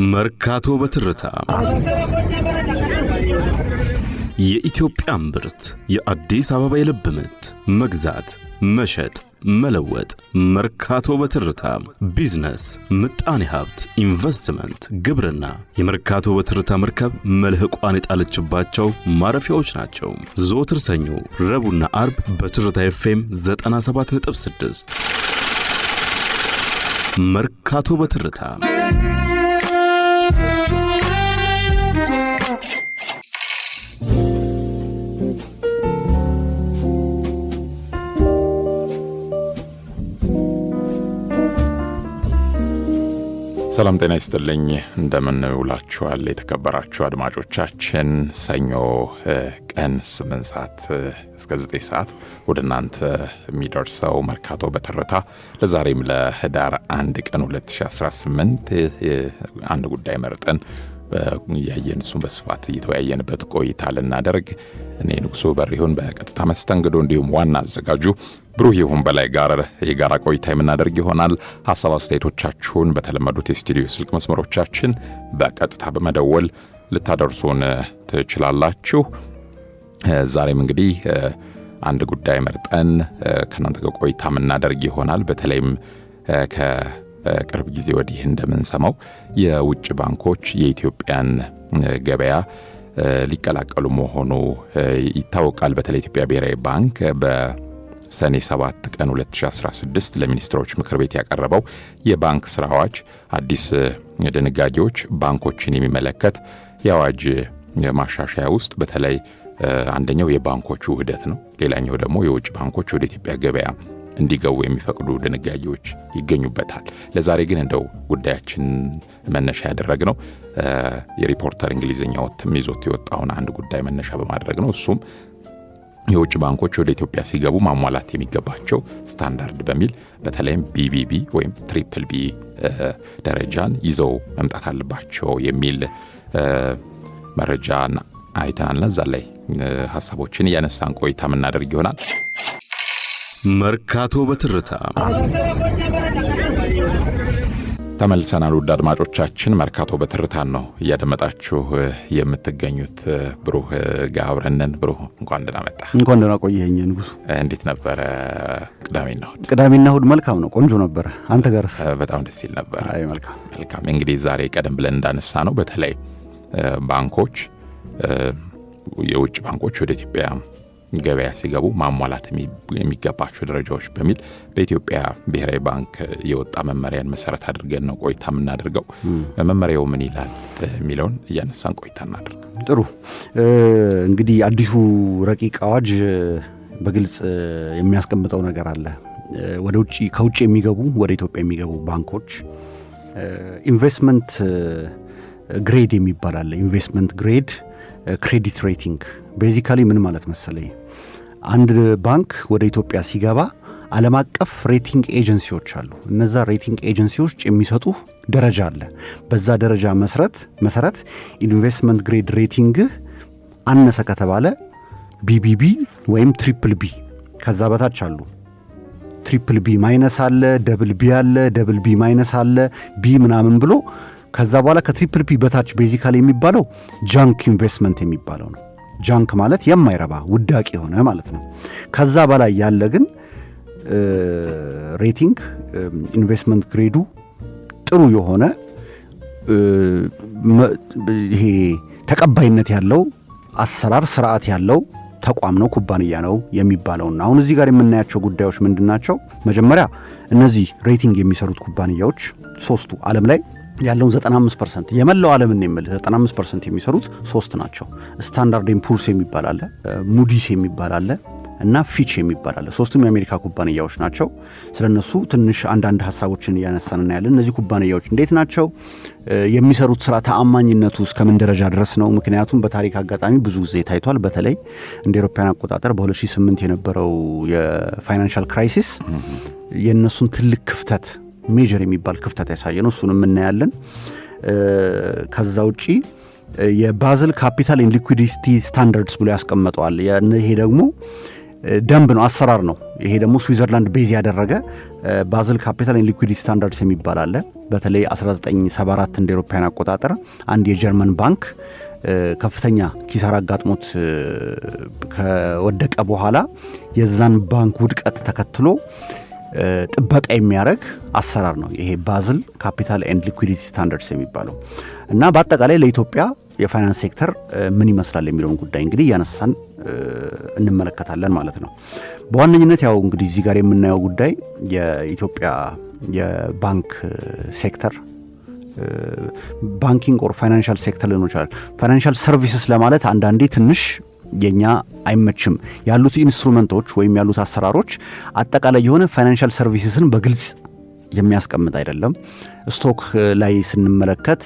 መርካቶ በትርታ የኢትዮጵያ ምርት የአዲስ አበባ የልብ ምት መግዛት መሸጥ መለወጥ መርካቶ በትርታ ቢዝነስ ምጣኔ ሀብት ኢንቨስትመንት ግብርና የመርካቶ በትርታ መርከብ መልህቋን የጣለችባቸው ማረፊያዎች ናቸው። ዘወትር ሰኞ ረቡዕና አርብ በትርታ ኤፍኤም 97.6 መርካቶ በትርታ ሰላም ጤና ይስጥልኝ እንደምን ውላችኋል የተከበራችሁ አድማጮቻችን። ሰኞ ቀን 8 ሰዓት እስከ 9 ሰዓት ወደ እናንተ የሚደርሰው መርካቶ በትርታ ለዛሬም ለህዳር 1 ቀን 2018 አንድ ጉዳይ መርጠን ያየን እሱን በስፋት እየተወያየንበት ቆይታ ልናደርግ እኔ ንጉሱ በሪሁን በቀጥታ መስተንግዶ እንዲሁም ዋና አዘጋጁ ብሩህ ይሁን በላይ ጋር የጋራ ቆይታ የምናደርግ ይሆናል። ሐሳብ አስተያየቶቻችሁን በተለመዱት የስቱዲዮ ስልክ መስመሮቻችን በቀጥታ በመደወል ልታደርሱን ትችላላችሁ። ዛሬም እንግዲህ አንድ ጉዳይ መርጠን ከናንተ ጋር ቆይታ የምናደርግ ይሆናል። በተለይም ከቅርብ ጊዜ ወዲህ እንደምንሰማው የውጭ ባንኮች የኢትዮጵያን ገበያ ሊቀላቀሉ መሆኑ ይታወቃል። በተለይ ኢትዮጵያ ብሔራዊ ባንክ በሰኔ 7 ቀን 2016 ለሚኒስትሮች ምክር ቤት ያቀረበው የባንክ ስራ አዋጅ አዲስ ድንጋጌዎች ባንኮችን የሚመለከት የአዋጅ ማሻሻያ ውስጥ በተለይ አንደኛው የባንኮቹ ውህደት ነው። ሌላኛው ደግሞ የውጭ ባንኮች ወደ ኢትዮጵያ ገበያ እንዲገቡ የሚፈቅዱ ድንጋጌዎች ይገኙበታል። ለዛሬ ግን እንደው ጉዳያችን መነሻ ያደረግነው የሪፖርተር እንግሊዝኛ ወጥም ይዞት የወጣውን አንድ ጉዳይ መነሻ በማድረግ ነው። እሱም የውጭ ባንኮች ወደ ኢትዮጵያ ሲገቡ ማሟላት የሚገባቸው ስታንዳርድ በሚል በተለይም ቢቢቢ ወይም ትሪፕል ቢ ደረጃን ይዘው መምጣት አለባቸው የሚል መረጃን አይተናልና እዛ ላይ ሐሳቦችን እያነሳን ቆይታ የምናደርግ ይሆናል። መርካቶ በትርታ ተመልሰናል። ውድ አድማጮቻችን መርካቶ በትርታን ነው እያደመጣችሁ የምትገኙት። ብሩህ ጋር አብረን ነን። ብሩህ እንኳን ደህና መጣ። እንኳን ደህና ቆየኸኝ ንጉስ። እንዴት ነበረ ቅዳሜና እሁድ? ቅዳሜና እሁድ መልካም ነው፣ ቆንጆ ነበረ። አንተ ጋርስ? በጣም ደስ ይል ነበር። አይ መልካም። እንግዲህ ዛሬ ቀደም ብለን እንዳነሳ ነው በተለይ ባንኮች የውጭ ባንኮች ወደ ኢትዮጵያ ገበያ ሲገቡ ማሟላት የሚገባቸው ደረጃዎች በሚል በኢትዮጵያ ብሔራዊ ባንክ የወጣ መመሪያን መሰረት አድርገን ነው ቆይታ የምናደርገው። መመሪያው ምን ይላል የሚለውን እያነሳን ቆይታ እናደርግ። ጥሩ። እንግዲህ አዲሱ ረቂቅ አዋጅ በግልጽ የሚያስቀምጠው ነገር አለ። ከውጭ የሚገቡ ወደ ኢትዮጵያ የሚገቡ ባንኮች ኢንቨስትመንት ግሬድ የሚባል አለ። ኢንቨስትመንት ግሬድ ክሬዲት ሬቲንግ ቤዚካሊ ምን ማለት መሰለኝ፣ አንድ ባንክ ወደ ኢትዮጵያ ሲገባ ዓለም አቀፍ ሬቲንግ ኤጀንሲዎች አሉ። እነዛ ሬቲንግ ኤጀንሲዎች የሚሰጡ ደረጃ አለ። በዛ ደረጃ መሰረት ኢንቨስትመንት ግሬድ ሬቲንግ አነሰ ከተባለ ቢቢቢ ወይም ትሪፕል ቢ፣ ከዛ በታች አሉ ትሪፕል ቢ ማይነስ አለ፣ ደብል ቢ አለ፣ ደብል ቢ ማይነስ አለ፣ ቢ ምናምን ብሎ ከዛ በኋላ ከትሪፕል ፒ በታች ቤዚካሊ የሚባለው ጃንክ ኢንቨስትመንት የሚባለው ነው። ጃንክ ማለት የማይረባ ውዳቂ የሆነ ማለት ነው። ከዛ በላይ ያለ ግን ሬቲንግ ኢንቨስትመንት ግሬዱ ጥሩ የሆነ ይሄ ተቀባይነት ያለው አሰራር ስርዓት ያለው ተቋም ነው፣ ኩባንያ ነው የሚባለውና አሁን እዚህ ጋር የምናያቸው ጉዳዮች ምንድናቸው? መጀመሪያ እነዚህ ሬቲንግ የሚሰሩት ኩባንያዎች ሶስቱ ዓለም ላይ ያለውን 95% የመላው ዓለምን የሚል 95% የሚሰሩት ሶስት ናቸው። ስታንዳርድ ኤንድ ፑርስ የሚባል አለ፣ ሙዲስ የሚባል አለ እና ፊች የሚባል አለ። ሶስቱም የአሜሪካ ኩባንያዎች ናቸው። ስለነሱ ትንሽ አንዳንድ ሐሳቦችን እያነሳን እናያለን። እነዚህ ኩባንያዎች እንዴት ናቸው? የሚሰሩት ስራ ተአማኝነቱ እስከምን ደረጃ ድረስ ነው? ምክንያቱም በታሪክ አጋጣሚ ብዙ ጊዜ ታይቷል። በተለይ እንደ አውሮፓውያን አቆጣጠር በ2008 የነበረው የፋይናንሻል ክራይሲስ የነሱን ትልቅ ክፍተት ሜጀር የሚባል ክፍተት ያሳየ ነው። እሱንም እናያለን። ከዛ ውጪ የባዝል ካፒታል ኤንድ ሊኩዊዲቲ ስታንዳርድስ ብሎ ያስቀምጠዋል። ይሄ ደግሞ ደንብ ነው፣ አሰራር ነው። ይሄ ደግሞ ስዊዘርላንድ ቤዝ ያደረገ ባዝል ካፒታል ኤንድ ሊኩዊዲቲ ስታንዳርድስ የሚባል አለ። በተለይ 1974 እንደ አውሮፓውያን አቆጣጠር አንድ የጀርመን ባንክ ከፍተኛ ኪሳራ አጋጥሞት ከወደቀ በኋላ የዛን ባንክ ውድቀት ተከትሎ ጥበቃ የሚያደርግ አሰራር ነው ይሄ ባዝል ካፒታል ኤንድ ሊኩዊዲቲ ስታንዳርድስ የሚባለው። እና በአጠቃላይ ለኢትዮጵያ የፋይናንስ ሴክተር ምን ይመስላል የሚለውን ጉዳይ እንግዲህ እያነሳን እንመለከታለን ማለት ነው። በዋነኝነት ያው እንግዲህ እዚህ ጋር የምናየው ጉዳይ የኢትዮጵያ የባንክ ሴክተር ባንኪንግ ኦር ፋይናንሻል ሴክተር ሊሆን ይችላል። ፋይናንሻል ሰርቪስስ ለማለት አንዳንዴ ትንሽ የኛ አይመችም። ያሉት ኢንስትሩመንቶች ወይም ያሉት አሰራሮች አጠቃላይ የሆነ ፋይናንሻል ሰርቪስስን በግልጽ የሚያስቀምጥ አይደለም። ስቶክ ላይ ስንመለከት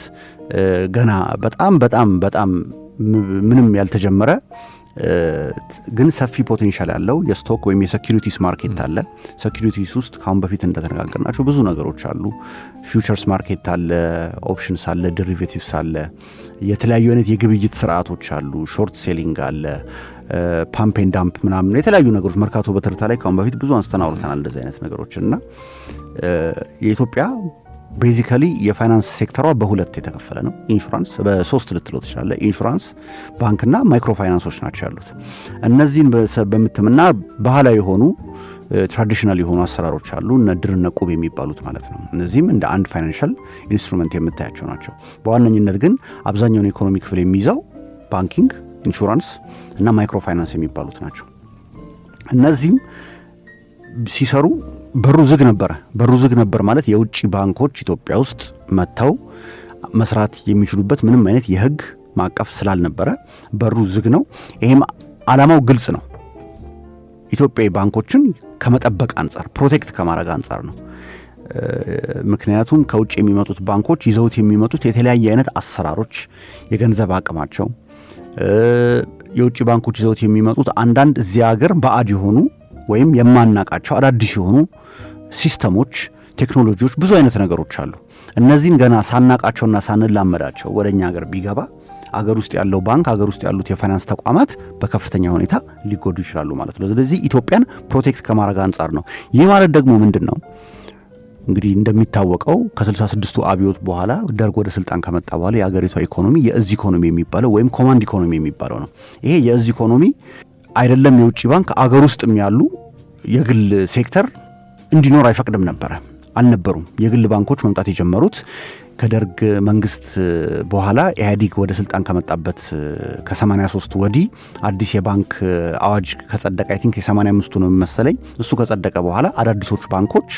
ገና በጣም ምንም ያልተጀመረ ግን ሰፊ ፖቴንሻል ያለው የስቶክ ወይም የሴኩሪቲስ ማርኬት አለ። ሴኩሪቲስ ውስጥ ካሁን በፊት እንደተነጋገርናቸው ብዙ ነገሮች አሉ። ፊውቸርስ ማርኬት አለ፣ ኦፕሽንስ አለ፣ ዴሪቬቲቭስ አለ፣ የተለያዩ አይነት የግብይት ስርዓቶች አሉ፣ ሾርት ሴሊንግ አለ፣ ፓምፕ ኤንድ ዳምፕ ምናምን የተለያዩ ነገሮች መርካቶ በትርታ ላይ ካሁን በፊት ብዙ አንስተን አውርተናል እንደዚህ አይነት ነገሮች። እና የኢትዮጵያ ቤዚካሊ የፋይናንስ ሴክተሯ በሁለት የተከፈለ ነው። ኢንሹራንስ በሶስት ልትለው ትችላለህ። ኢንሹራንስ፣ ባንክና ማይክሮ ፋይናንሶች ናቸው ያሉት። እነዚህን በምትምና ባህላዊ የሆኑ ትራዲሽናል የሆኑ አሰራሮች አሉ፣ እነ ድርና ቁብ የሚባሉት ማለት ነው። እነዚህም እንደ አንድ ፋይናንሻል ኢንስትሩመንት የምታያቸው ናቸው። በዋነኝነት ግን አብዛኛውን የኢኮኖሚ ክፍል የሚይዘው ባንኪንግ፣ ኢንሹራንስ እና ማይክሮ ፋይናንስ የሚባሉት ናቸው። እነዚህም ሲሰሩ በሩ ዝግ ነበር ማለት የውጭ ባንኮች ኢትዮጵያ ውስጥ መጥተው መስራት የሚችሉበት ምንም አይነት የህግ ማዕቀፍ ስላልነበረ በሩ ዝግ ነው። ይሄም ዓላማው ግልጽ ነው። ኢትዮጵያዊ ባንኮችን ከመጠበቅ አንጻር ፕሮቴክት ከማድረግ አንጻር ነው። ምክንያቱም ከውጭ የሚመጡት ባንኮች ይዘውት የሚመጡት የተለያየ አይነት አሰራሮች፣ የገንዘብ አቅማቸው፣ የውጭ ባንኮች ይዘውት የሚመጡት አንዳንድ እዚያ ሀገር ባዕድ የሆኑ ወይም የማናቃቸው አዳዲስ የሆኑ ሲስተሞች፣ ቴክኖሎጂዎች፣ ብዙ አይነት ነገሮች አሉ። እነዚህን ገና ሳናቃቸውና ሳንላመዳቸው ወደኛ ሀገር ቢገባ አገር ውስጥ ያለው ባንክ፣ አገር ውስጥ ያሉት የፋይናንስ ተቋማት በከፍተኛ ሁኔታ ሊጎዱ ይችላሉ ማለት ነው። ስለዚህ ኢትዮጵያን ፕሮቴክት ከማድረግ አንጻር ነው። ይህ ማለት ደግሞ ምንድን ነው? እንግዲህ እንደሚታወቀው ከ66ቱ አብዮት በኋላ ደርግ ወደ ስልጣን ከመጣ በኋላ የአገሪቷ ኢኮኖሚ የእዝ ኢኮኖሚ የሚባለው ወይም ኮማንድ ኢኮኖሚ የሚባለው ነው። ይሄ የእዝ ኢኮኖሚ አይደለም የውጭ ባንክ አገር ውስጥም ያሉ የግል ሴክተር እንዲኖር አይፈቅድም ነበረ፣ አልነበሩም። የግል ባንኮች መምጣት የጀመሩት ከደርግ መንግስት በኋላ ኢህአዴግ ወደ ስልጣን ከመጣበት ከ83 ወዲህ አዲስ የባንክ አዋጅ ከጸደቀ አይ ቲንክ የ85ቱ ነው መሰለኝ። እሱ ከጸደቀ በኋላ አዳዲሶቹ ባንኮች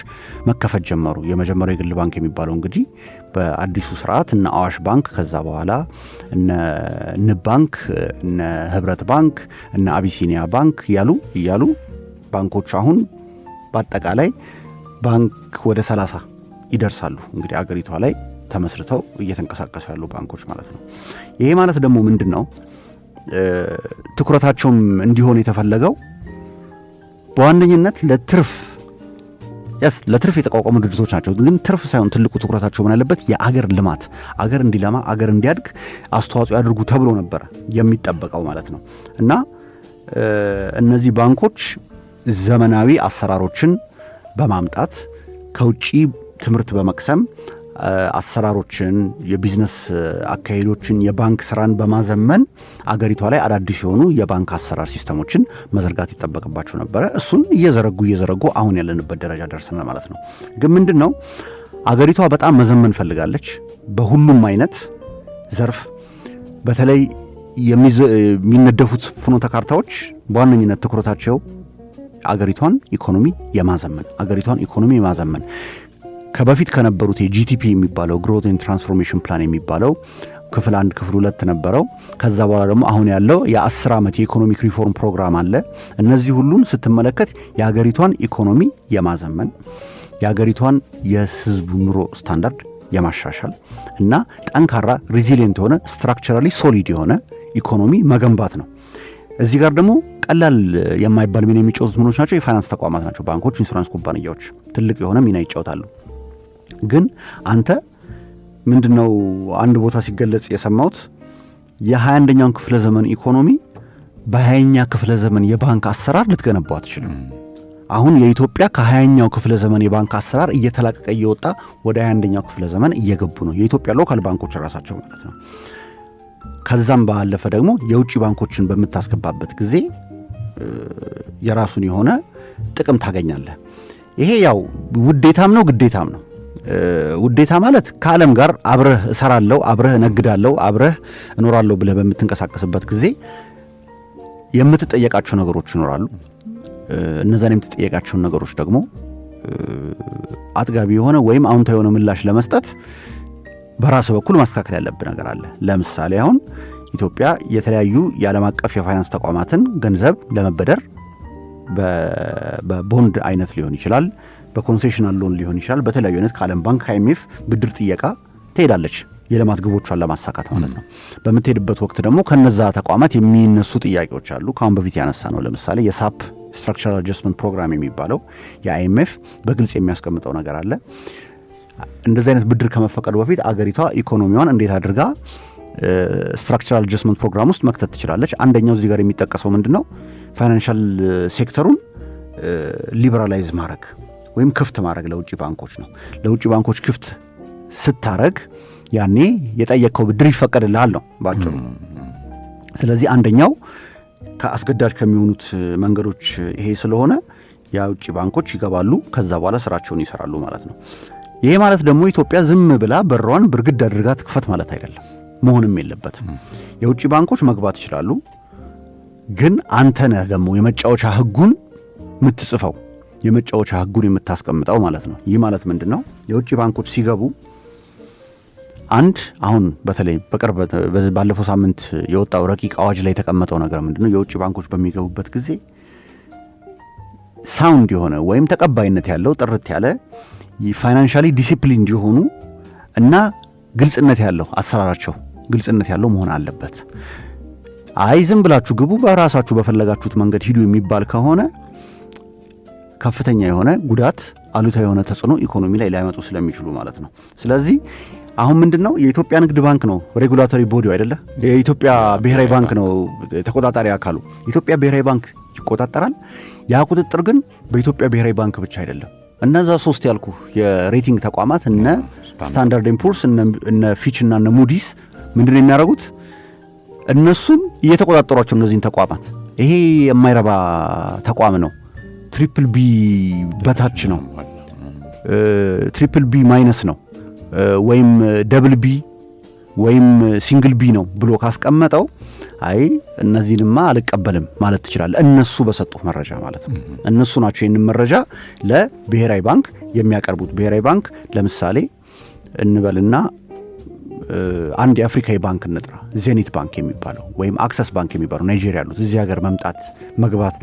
መከፈት ጀመሩ። የመጀመሪያው የግል ባንክ የሚባለው እንግዲህ በአዲሱ ስርዓት እነ አዋሽ ባንክ፣ ከዛ በኋላ እነ ንብ ባንክ፣ እነ ህብረት ባንክ፣ እነ አቢሲኒያ ባንክ እያሉ ባንኮች አሁን በአጠቃላይ ባንክ ወደ 30 ይደርሳሉ እንግዲህ አገሪቷ ላይ ተመስርተው እየተንቀሳቀሱ ያሉ ባንኮች ማለት ነው። ይሄ ማለት ደግሞ ምንድን ነው? ትኩረታቸውም እንዲሆን የተፈለገው በዋነኝነት ለትርፍ የተቋቋሙ ድርጅቶች ናቸው። ግን ትርፍ ሳይሆን ትልቁ ትኩረታቸው ምን ያለበት የአገር ልማት፣ አገር እንዲለማ፣ አገር እንዲያድግ አስተዋጽኦ ያድርጉ ተብሎ ነበረ የሚጠበቀው ማለት ነው። እና እነዚህ ባንኮች ዘመናዊ አሰራሮችን በማምጣት ከውጭ ትምህርት በመቅሰም አሰራሮችን፣ የቢዝነስ አካሄዶችን፣ የባንክ ስራን በማዘመን አገሪቷ ላይ አዳዲስ የሆኑ የባንክ አሰራር ሲስተሞችን መዘርጋት ይጠበቅባቸው ነበረ። እሱን እየዘረጉ አሁን ያለንበት ደረጃ ደርሰናል ማለት ነው። ግን ምንድን ነው አገሪቷ በጣም መዘመን ፈልጋለች በሁሉም አይነት ዘርፍ። በተለይ የሚነደፉት ፍኖተ ካርታዎች በዋነኝነት ትኩረታቸው አገሪቷን ኢኮኖሚ የማዘመን ከበፊት ከነበሩት የጂቲፒ የሚባለው ግሮት ኤንድ ትራንስፎርሜሽን ፕላን የሚባለው ክፍል 1 ክፍል 2 ነበረው። ከዛ በኋላ ደግሞ አሁን ያለው የ10 ዓመት የኢኮኖሚክ ሪፎርም ፕሮግራም አለ። እነዚህ ሁሉን ስትመለከት የሀገሪቷን ኢኮኖሚ የማዘመን፣ የሀገሪቷን የህዝብ ኑሮ ስታንዳርድ የማሻሻል እና ጠንካራ ሪዚሊየንት የሆነ ስትራክቸራሊ ሶሊድ የሆነ ኢኮኖሚ መገንባት ነው። እዚህ ጋር ደግሞ ቀላል የማይባል ሚና የሚጫወቱት ምኖች ናቸው? የፋይናንስ ተቋማት ናቸው። ባንኮች፣ ኢንሹራንስ ኩባንያዎች ትልቅ የሆነ ሚና ይጫወታሉ። ግን አንተ ምንድነው አንድ ቦታ ሲገለጽ የሰማሁት የ21ኛውን ክፍለ ዘመን ኢኮኖሚ በ20ኛ ክፍለ ዘመን የባንክ አሰራር ልትገነባው አትችልም። አሁን የኢትዮጵያ ከ20ኛው ክፍለ ዘመን የባንክ አሰራር እየተላቀቀ እየወጣ ወደ 21ኛው ክፍለ ዘመን እየገቡ ነው የኢትዮጵያ ሎካል ባንኮች ራሳቸው ማለት ነው። ከዛም ባለፈ ደግሞ የውጭ ባንኮችን በምታስገባበት ጊዜ የራሱን የሆነ ጥቅም ታገኛለህ። ይሄ ያው ውዴታም ነው ግዴታም ነው። ውዴታ ማለት ከዓለም ጋር አብረህ እሰራለሁ፣ አብረህ እነግዳለሁ፣ አብረህ እኖራለሁ ብለህ በምትንቀሳቀስበት ጊዜ የምትጠየቃቸው ነገሮች ይኖራሉ። እነዛን የምትጠየቃቸውን ነገሮች ደግሞ አጥጋቢ የሆነ ወይም አዎንታዊ የሆነ ምላሽ ለመስጠት በራሱ በኩል ማስተካከል ያለብህ ነገር አለ። ለምሳሌ አሁን ኢትዮጵያ የተለያዩ የዓለም አቀፍ የፋይናንስ ተቋማትን ገንዘብ ለመበደር በቦንድ አይነት ሊሆን ይችላል፣ በኮንሴሽናል ሎን ሊሆን ይችላል፣ በተለያዩ አይነት ከዓለም ባንክ ከአይኤምኤፍ ብድር ጥየቃ ትሄዳለች የልማት ግቦቿን ለማሳካት ማለት ነው። በምትሄድበት ወቅት ደግሞ ከነዛ ተቋማት የሚነሱ ጥያቄዎች አሉ። ከአሁን በፊት ያነሳ ነው። ለምሳሌ የሳፕ ስትራክቸራል አጀስትመንት ፕሮግራም የሚባለው የአይኤምኤፍ በግልጽ የሚያስቀምጠው ነገር አለ። እንደዚህ አይነት ብድር ከመፈቀዱ በፊት አገሪቷ ኢኮኖሚዋን እንዴት አድርጋ ስትራክቸራል አጀስትመንት ፕሮግራም ውስጥ መክተት ትችላለች። አንደኛው እዚህ ጋር የሚጠቀሰው ምንድነው? ፋይናንሻል ሴክተሩን ሊበራላይዝ ማድረግ ወይም ክፍት ማድረግ ለውጭ ባንኮች ነው። ለውጭ ባንኮች ክፍት ስታረግ ያኔ የጠየቀው ብድር ይፈቀድልሃል ነው ባጭሩ። ስለዚህ አንደኛው ከአስገዳጅ ከሚሆኑት መንገዶች ይሄ ስለሆነ የውጭ ባንኮች ይገባሉ፣ ከዛ በኋላ ስራቸውን ይሰራሉ ማለት ነው። ይሄ ማለት ደግሞ ኢትዮጵያ ዝም ብላ በሯን ብርግድ አድርጋ ትክፈት ማለት አይደለም፣ መሆንም የለበትም። የውጭ ባንኮች መግባት ይችላሉ፣ ግን አንተ ነህ ደግሞ የመጫወቻ ህጉን የምትጽፈው፣ የመጫወቻ ህጉን የምታስቀምጠው ማለት ነው። ይህ ማለት ምንድን ነው? የውጭ ባንኮች ሲገቡ አንድ አሁን በተለይ በቅርብ ባለፈው ሳምንት የወጣው ረቂቅ አዋጅ ላይ የተቀመጠው ነገር ምንድነው? የውጭ ባንኮች በሚገቡበት ጊዜ ሳውንድ የሆነ ወይም ተቀባይነት ያለው ጥርት ያለ ፋይናንሻሊ ዲሲፕሊን እንዲሆኑ እና ግልጽነት ያለው አሰራራቸው ግልጽነት ያለው መሆን አለበት። አይ ዝም ብላችሁ ግቡ፣ በራሳችሁ በፈለጋችሁት መንገድ ሂዱ የሚባል ከሆነ ከፍተኛ የሆነ ጉዳት፣ አሉታዊ የሆነ ተጽዕኖ ኢኮኖሚ ላይ ሊያመጡ ስለሚችሉ ማለት ነው። ስለዚህ አሁን ምንድነው የኢትዮጵያ ንግድ ባንክ ነው ሬጉላቶሪ ቦዲው አይደለ? የኢትዮጵያ ብሔራዊ ባንክ ነው ተቆጣጣሪ አካሉ። የኢትዮጵያ ብሔራዊ ባንክ ይቆጣጠራል። ያ ቁጥጥር ግን በኢትዮጵያ ብሔራዊ ባንክ ብቻ አይደለም። እነዛ ሶስት ያልኩ የሬቲንግ ተቋማት እነ ስታንዳርድ ኤንድ ፑርስ እነ ፊች እና እነ ሙዲስ ምንድነው የሚያደርጉት? እነሱም እየተቆጣጠሯቸው እነዚህን ተቋማት። ይሄ የማይረባ ተቋም ነው፣ ትሪፕል ቢ በታች ነው፣ ትሪፕል ቢ ማይነስ ነው ወይም ደብል ቢ ወይም ሲንግል ቢ ነው ብሎ ካስቀመጠው አይ እነዚህንማ አልቀበልም ማለት ትችላለህ። እነሱ በሰጡት መረጃ ማለት ነው። እነሱ ናቸው ይህንን መረጃ ለብሔራዊ ባንክ የሚያቀርቡት። ብሔራዊ ባንክ ለምሳሌ እንበልና አንድ የአፍሪካዊ ባንክ እንጥራ፣ ዜኒት ባንክ የሚባለው ወይም አክሰስ ባንክ የሚባለው ናይጄሪያ ያሉት እዚህ ሀገር መምጣት መግባት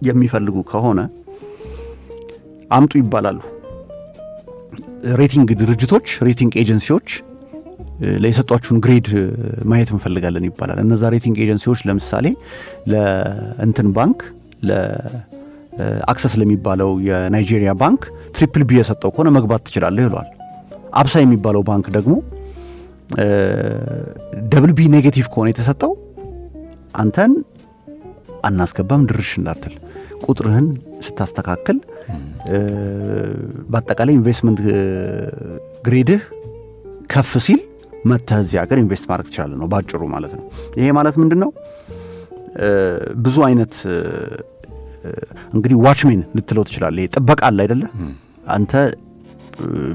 የሚፈልጉ ከሆነ አምጡ ይባላሉ። ሬቲንግ ድርጅቶች ሬቲንግ ኤጀንሲዎች ለየሰጧችሁን ግሬድ ማየት እንፈልጋለን ይባላል። እነዛ ሬቲንግ ኤጀንሲዎች ለምሳሌ ለእንትን ባንክ ለአክሰስ ለሚባለው የናይጄሪያ ባንክ ትሪፕል ቢ የሰጠው ከሆነ መግባት ትችላለህ ይሏል። አብሳ የሚባለው ባንክ ደግሞ ደብል ቢ ኔጌቲቭ ከሆነ የተሰጠው አንተን አናስገባም ድርሽ እንዳትል ቁጥርህን ስታስተካክል በአጠቃላይ ኢንቨስትመንት ግሬድህ ከፍ ሲል መተህ እዚህ ሀገር ኢንቨስት ማድረግ ትችላለህ ነው ባጭሩ ማለት ነው። ይሄ ማለት ምንድን ነው? ብዙ አይነት እንግዲህ ዋችሜን ልትለው ትችላለህ። ይሄ ጥበቃ አለ አይደለ? አንተ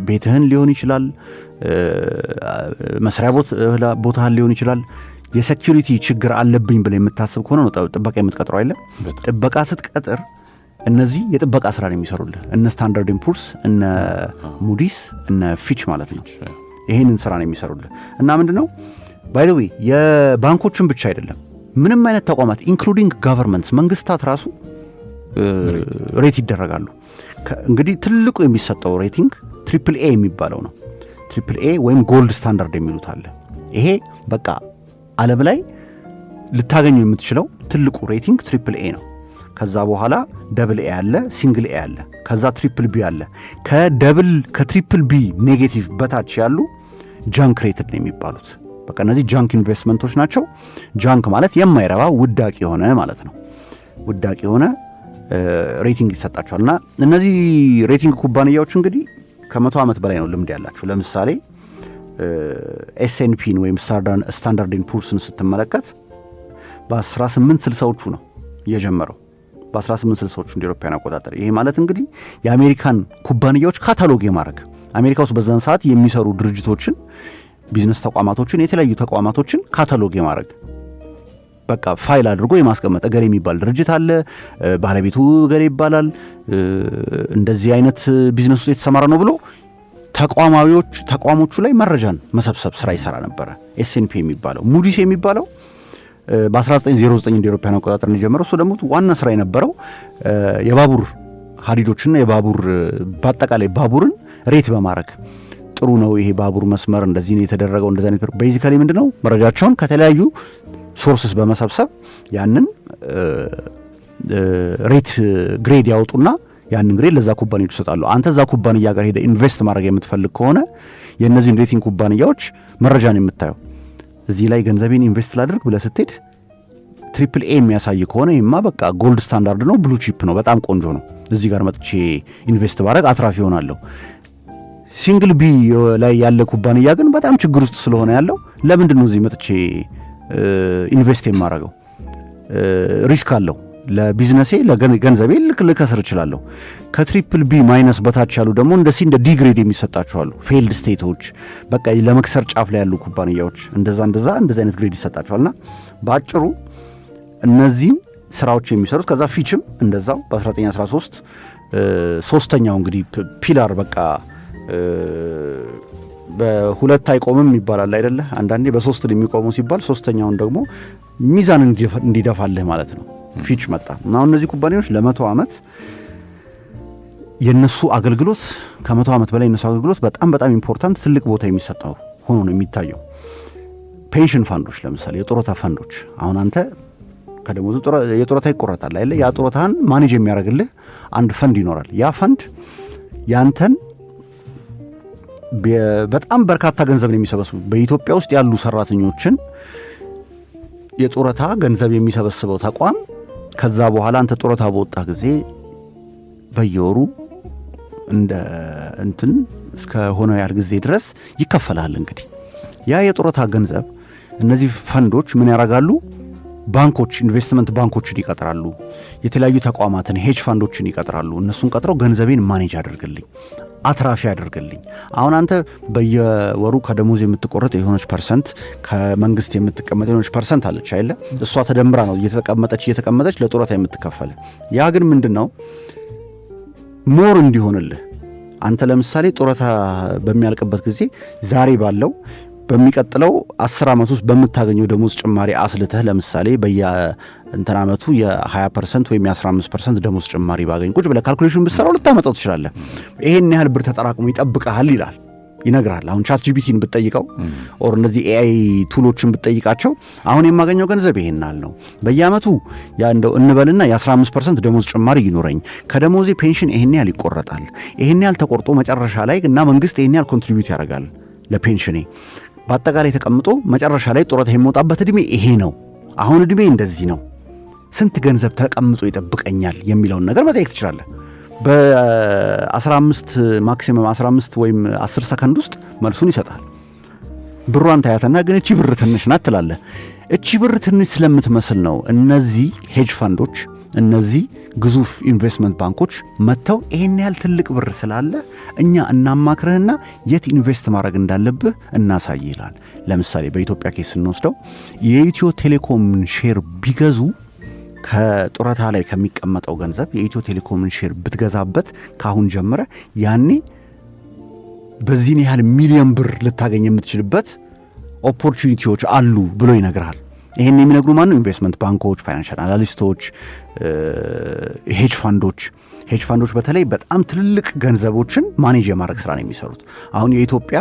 ቤትህን ሊሆን ይችላል፣ መስሪያ ቦታህን ሊሆን ይችላል። የሴኪሪቲ ችግር አለብኝ ብለህ የምታስብ ከሆነ ነው ጥበቃ የምትቀጥረው አይደለ? ጥበቃ ስትቀጥር እነዚህ የጥበቃ ስራ ነው የሚሰሩልህ። እነ ስታንዳርድ ኤንድ ፑርስ እነ ሙዲስ እነ ፊች ማለት ነው። ይሄንን ስራ ነው የሚሰሩልህ። እና ምንድነው ባይ ዘ ዌይ የባንኮችን ብቻ አይደለም ምንም አይነት ተቋማት ኢንክሉዲንግ ጋቨርንመንትስ መንግስታት ራሱ ሬት ይደረጋሉ። እንግዲህ ትልቁ የሚሰጠው ሬቲንግ ትሪፕል ኤ የሚባለው ነው። ትሪፕል ኤ ወይም ጎልድ ስታንዳርድ የሚሉት አለ። ይሄ በቃ ዓለም ላይ ልታገኘው የምትችለው ትልቁ ሬቲንግ ትሪፕል ኤ ነው። ከዛ በኋላ ደብል ኤ አለ፣ ሲንግል ኤ አለ፣ ከዛ ትሪፕል ቢ አለ። ከትሪፕል ቢ ኔጌቲቭ በታች ያሉ ጃንክ ሬትድ ነው የሚባሉት። በቃ እነዚህ ጃንክ ኢንቨስትመንቶች ናቸው። ጃንክ ማለት የማይረባ ውዳቂ የሆነ ማለት ነው። ውዳቂ የሆነ ሬቲንግ ይሰጣቸዋል። እና እነዚህ ሬቲንግ ኩባንያዎች እንግዲህ ከ100 ዓመት በላይ ነው ልምድ ያላቸው። ለምሳሌ ኤስኤንፒን ወይም ስታንዳርድ ኤንድ ፑርስን ስትመለከት በ1860ዎቹ ነው የጀመረው። በ1860ዎቹ እንደ አውሮፓውያን አቆጣጠር። ይሄ ማለት እንግዲህ የአሜሪካን ኩባንያዎች ካታሎግ የማድረግ አሜሪካ ውስጥ በዛን ሰዓት የሚሰሩ ድርጅቶችን፣ ቢዝነስ ተቋማቶችን፣ የተለያዩ ተቋማቶችን ካታሎግ የማድረግ በቃ ፋይል አድርጎ የማስቀመጥ እገሌ የሚባል ድርጅት አለ፣ ባለቤቱ እገሌ ይባላል፣ እንደዚህ አይነት ቢዝነስ ውስጥ የተሰማራ ነው ብሎ ተቋሞቹ ላይ መረጃን መሰብሰብ ስራ ይሰራ ነበረ። ኤስኤንፒ የሚባለው ሙዲስ የሚባለው በ1909 እንደ አውሮፓውያን አቆጣጠር ነው የጀመረው። እሱ ደግሞ ዋና ስራ የነበረው የባቡር ሀዲዶችና የባቡር በአጠቃላይ ባቡርን ሬት በማድረግ ጥሩ ነው ይሄ ባቡር መስመር እንደዚህ ነው የተደረገው እንደዛ ነው። ቤዚካሊ ምንድነው መረጃቸውን ከተለያዩ ሶርስስ በመሰብሰብ ያንን ሬት ግሬድ ያወጡና ያንን ግሬድ ለዛ ኩባንያዎች ይሰጣሉ። አንተ እዛ ኩባንያ ጋር ሄደ ኢንቨስት ማድረግ የምትፈልግ ከሆነ የእነዚህን ሬቲንግ ኩባንያዎች መረጃን የምታየው እዚህ ላይ ገንዘቤን ኢንቨስት ላድርግ ብለህ ስትሄድ ትሪፕል ኤ የሚያሳይ ከሆነ ይማ በቃ ጎልድ ስታንዳርድ ነው፣ ብሉ ቺፕ ነው፣ በጣም ቆንጆ ነው፣ እዚህ ጋር መጥቼ ኢንቨስት ባደርግ አትራፊ ሆናለሁ። ሲንግል ቢ ላይ ያለ ኩባንያ ግን በጣም ችግር ውስጥ ስለሆነ ያለው ለምንድን ነው እዚህ መጥቼ ኢንቨስት የማደርገው? ሪስክ አለው ለቢዝነሴ ለገንዘቤ ልከስር እችላለሁ። ከትሪፕል ቢ ማይነስ በታች ያሉ ደግሞ እንደ ዲ ግሬድ የሚሰጣቸዋሉ። ፌልድ ስቴቶች በቃ ለመክሰር ጫፍ ላይ ያሉ ኩባንያዎች እንደዛ አይነት ግሬድ ይሰጣቸዋልና በአጭሩ እነዚህን ስራዎች የሚሰሩት ከዛ ፊችም እንደዛው በ1913 ሶስተኛው እንግዲህ ፒላር በቃ በሁለት አይቆምም ይባላል አይደለ? አንዳንዴ በሶስት የሚቆመው ሲባል ሶስተኛውን ደግሞ ሚዛን እንዲደፋልህ ማለት ነው። ፊች መጣ እና እነዚህ ኩባንያዎች ለ100 ዓመት የነሱ አገልግሎት ከ100 ዓመት በላይ የነሱ አገልግሎት በጣም ኢምፖርታንት ትልቅ ቦታ የሚሰጠው ሆኖ ነው የሚታየው። ፔንሽን ፋንዶች ለምሳሌ የጡረታ ፈንዶች አሁን አንተ ከደሞዙ የጡረታ ይቆረጣል አይደል? ያ ጡረታን ማኔጅ የሚያደርግልህ አንድ ፈንድ ይኖራል። ያ ፈንድ ያንተን በጣም በርካታ ገንዘብ የሚሰበስቡ በኢትዮጵያ ውስጥ ያሉ ሰራተኞችን የጡረታ ገንዘብ የሚሰበስበው ተቋም ከዛ በኋላ አንተ ጡረታ በወጣ ጊዜ በየወሩ እንደ እንትን እስከ ሆነ ያህል ጊዜ ድረስ ይከፈላል። እንግዲህ ያ የጡረታ ገንዘብ እነዚህ ፈንዶች ምን ያደርጋሉ? ባንኮች ኢንቨስትመንት ባንኮችን ይቀጥራሉ። የተለያዩ ተቋማትን ሄጅ ፋንዶችን ይቀጥራሉ። እነሱን ቀጥረው ገንዘቤን ማኔጅ አድርግልኝ፣ አትራፊ አድርግልኝ። አሁን አንተ በየወሩ ከደሞዝ የምትቆረጥ የሆነች ፐርሰንት ከመንግስት የምትቀመጥ የሆነች ፐርሰንት አለች አይደለ? እሷ ተደምራ ነው እየተቀመጠች ለጡረታ የምትከፈል። ያ ግን ምንድነው ሞር እንዲሆንልህ አንተ ለምሳሌ ጡረታ በሚያልቅበት ጊዜ ዛሬ ባለው በሚቀጥለው 10 ዓመት ውስጥ በምታገኘው ደሞዝ ጭማሪ አስልተህ ለምሳሌ በየእንትን ዓመቱ የ20% ወይም የ15% ደሞዝ ጭማሪ ባገኝ ቁጭ ብለህ ካልኩሌሽን ብትሰራው ልታመጣው ትችላለህ። ይሄን ያህል ብር ተጠራቅሞ ይጠብቀሃል ይላል፣ ይነግራል። አሁን ቻት ጂፒቲን ብትጠይቀው ኦር እነዚህ ኤአይ ቱሎችን ብትጠይቃቸው አሁን የማገኘው ገንዘብ ይሄናል ነው፣ በየዓመቱ ያ እንደው እንበልና የ15% ደሞዝ ጭማሪ ይኖረኝ፣ ከደሞዜ ፔንሽን ይሄን ያህል ይቆረጣል፣ ይሄን ያህል ተቆርጦ መጨረሻ ላይ እና መንግስት ይሄን ያህል ኮንትሪቢዩት ያደርጋል ለፔንሽኔ፣ በአጠቃላይ ተቀምጦ መጨረሻ ላይ ጡረታ የሚወጣበት እድሜ ይሄ ነው፣ አሁን እድሜ እንደዚህ ነው፣ ስንት ገንዘብ ተቀምጦ ይጠብቀኛል የሚለውን ነገር መጠየቅ ትችላለህ። በ15 ማክሲመም 15 ወይም 10 ሰከንድ ውስጥ መልሱን ይሰጣል። ብሯን ታያተና ግን እቺ ብር ትንሽ ናት ትላለህ። እቺ ብር ትንሽ ስለምትመስል ነው እነዚህ ሄጅ ፈንዶች እነዚህ ግዙፍ ኢንቨስትመንት ባንኮች መጥተው ይሄን ያህል ትልቅ ብር ስላለ እኛ እናማክርህና የት ኢንቨስት ማድረግ እንዳለብህ እናሳይ ይላል። ለምሳሌ በኢትዮጵያ ኬስ ስንወስደው የኢትዮ ቴሌኮምን ሼር ቢገዙ ከጡረታ ላይ ከሚቀመጠው ገንዘብ የኢትዮ ቴሌኮምን ሼር ብትገዛበት ካሁን ጀምረ ያኔ በዚህን ያህል ሚሊዮን ብር ልታገኝ የምትችልበት ኦፖርቹኒቲዎች አሉ ብሎ ይነግራል። ይሄን የሚነግሩ ማነው? ኢንቨስትመንት ባንኮች፣ ፋይናንሻል አናሊስቶች፣ ሄጅ ፋንዶች በተለይ በጣም ትልልቅ ገንዘቦችን ማኔጅ የማድረግ ስራ ነው የሚሰሩት። አሁን የኢትዮጵያ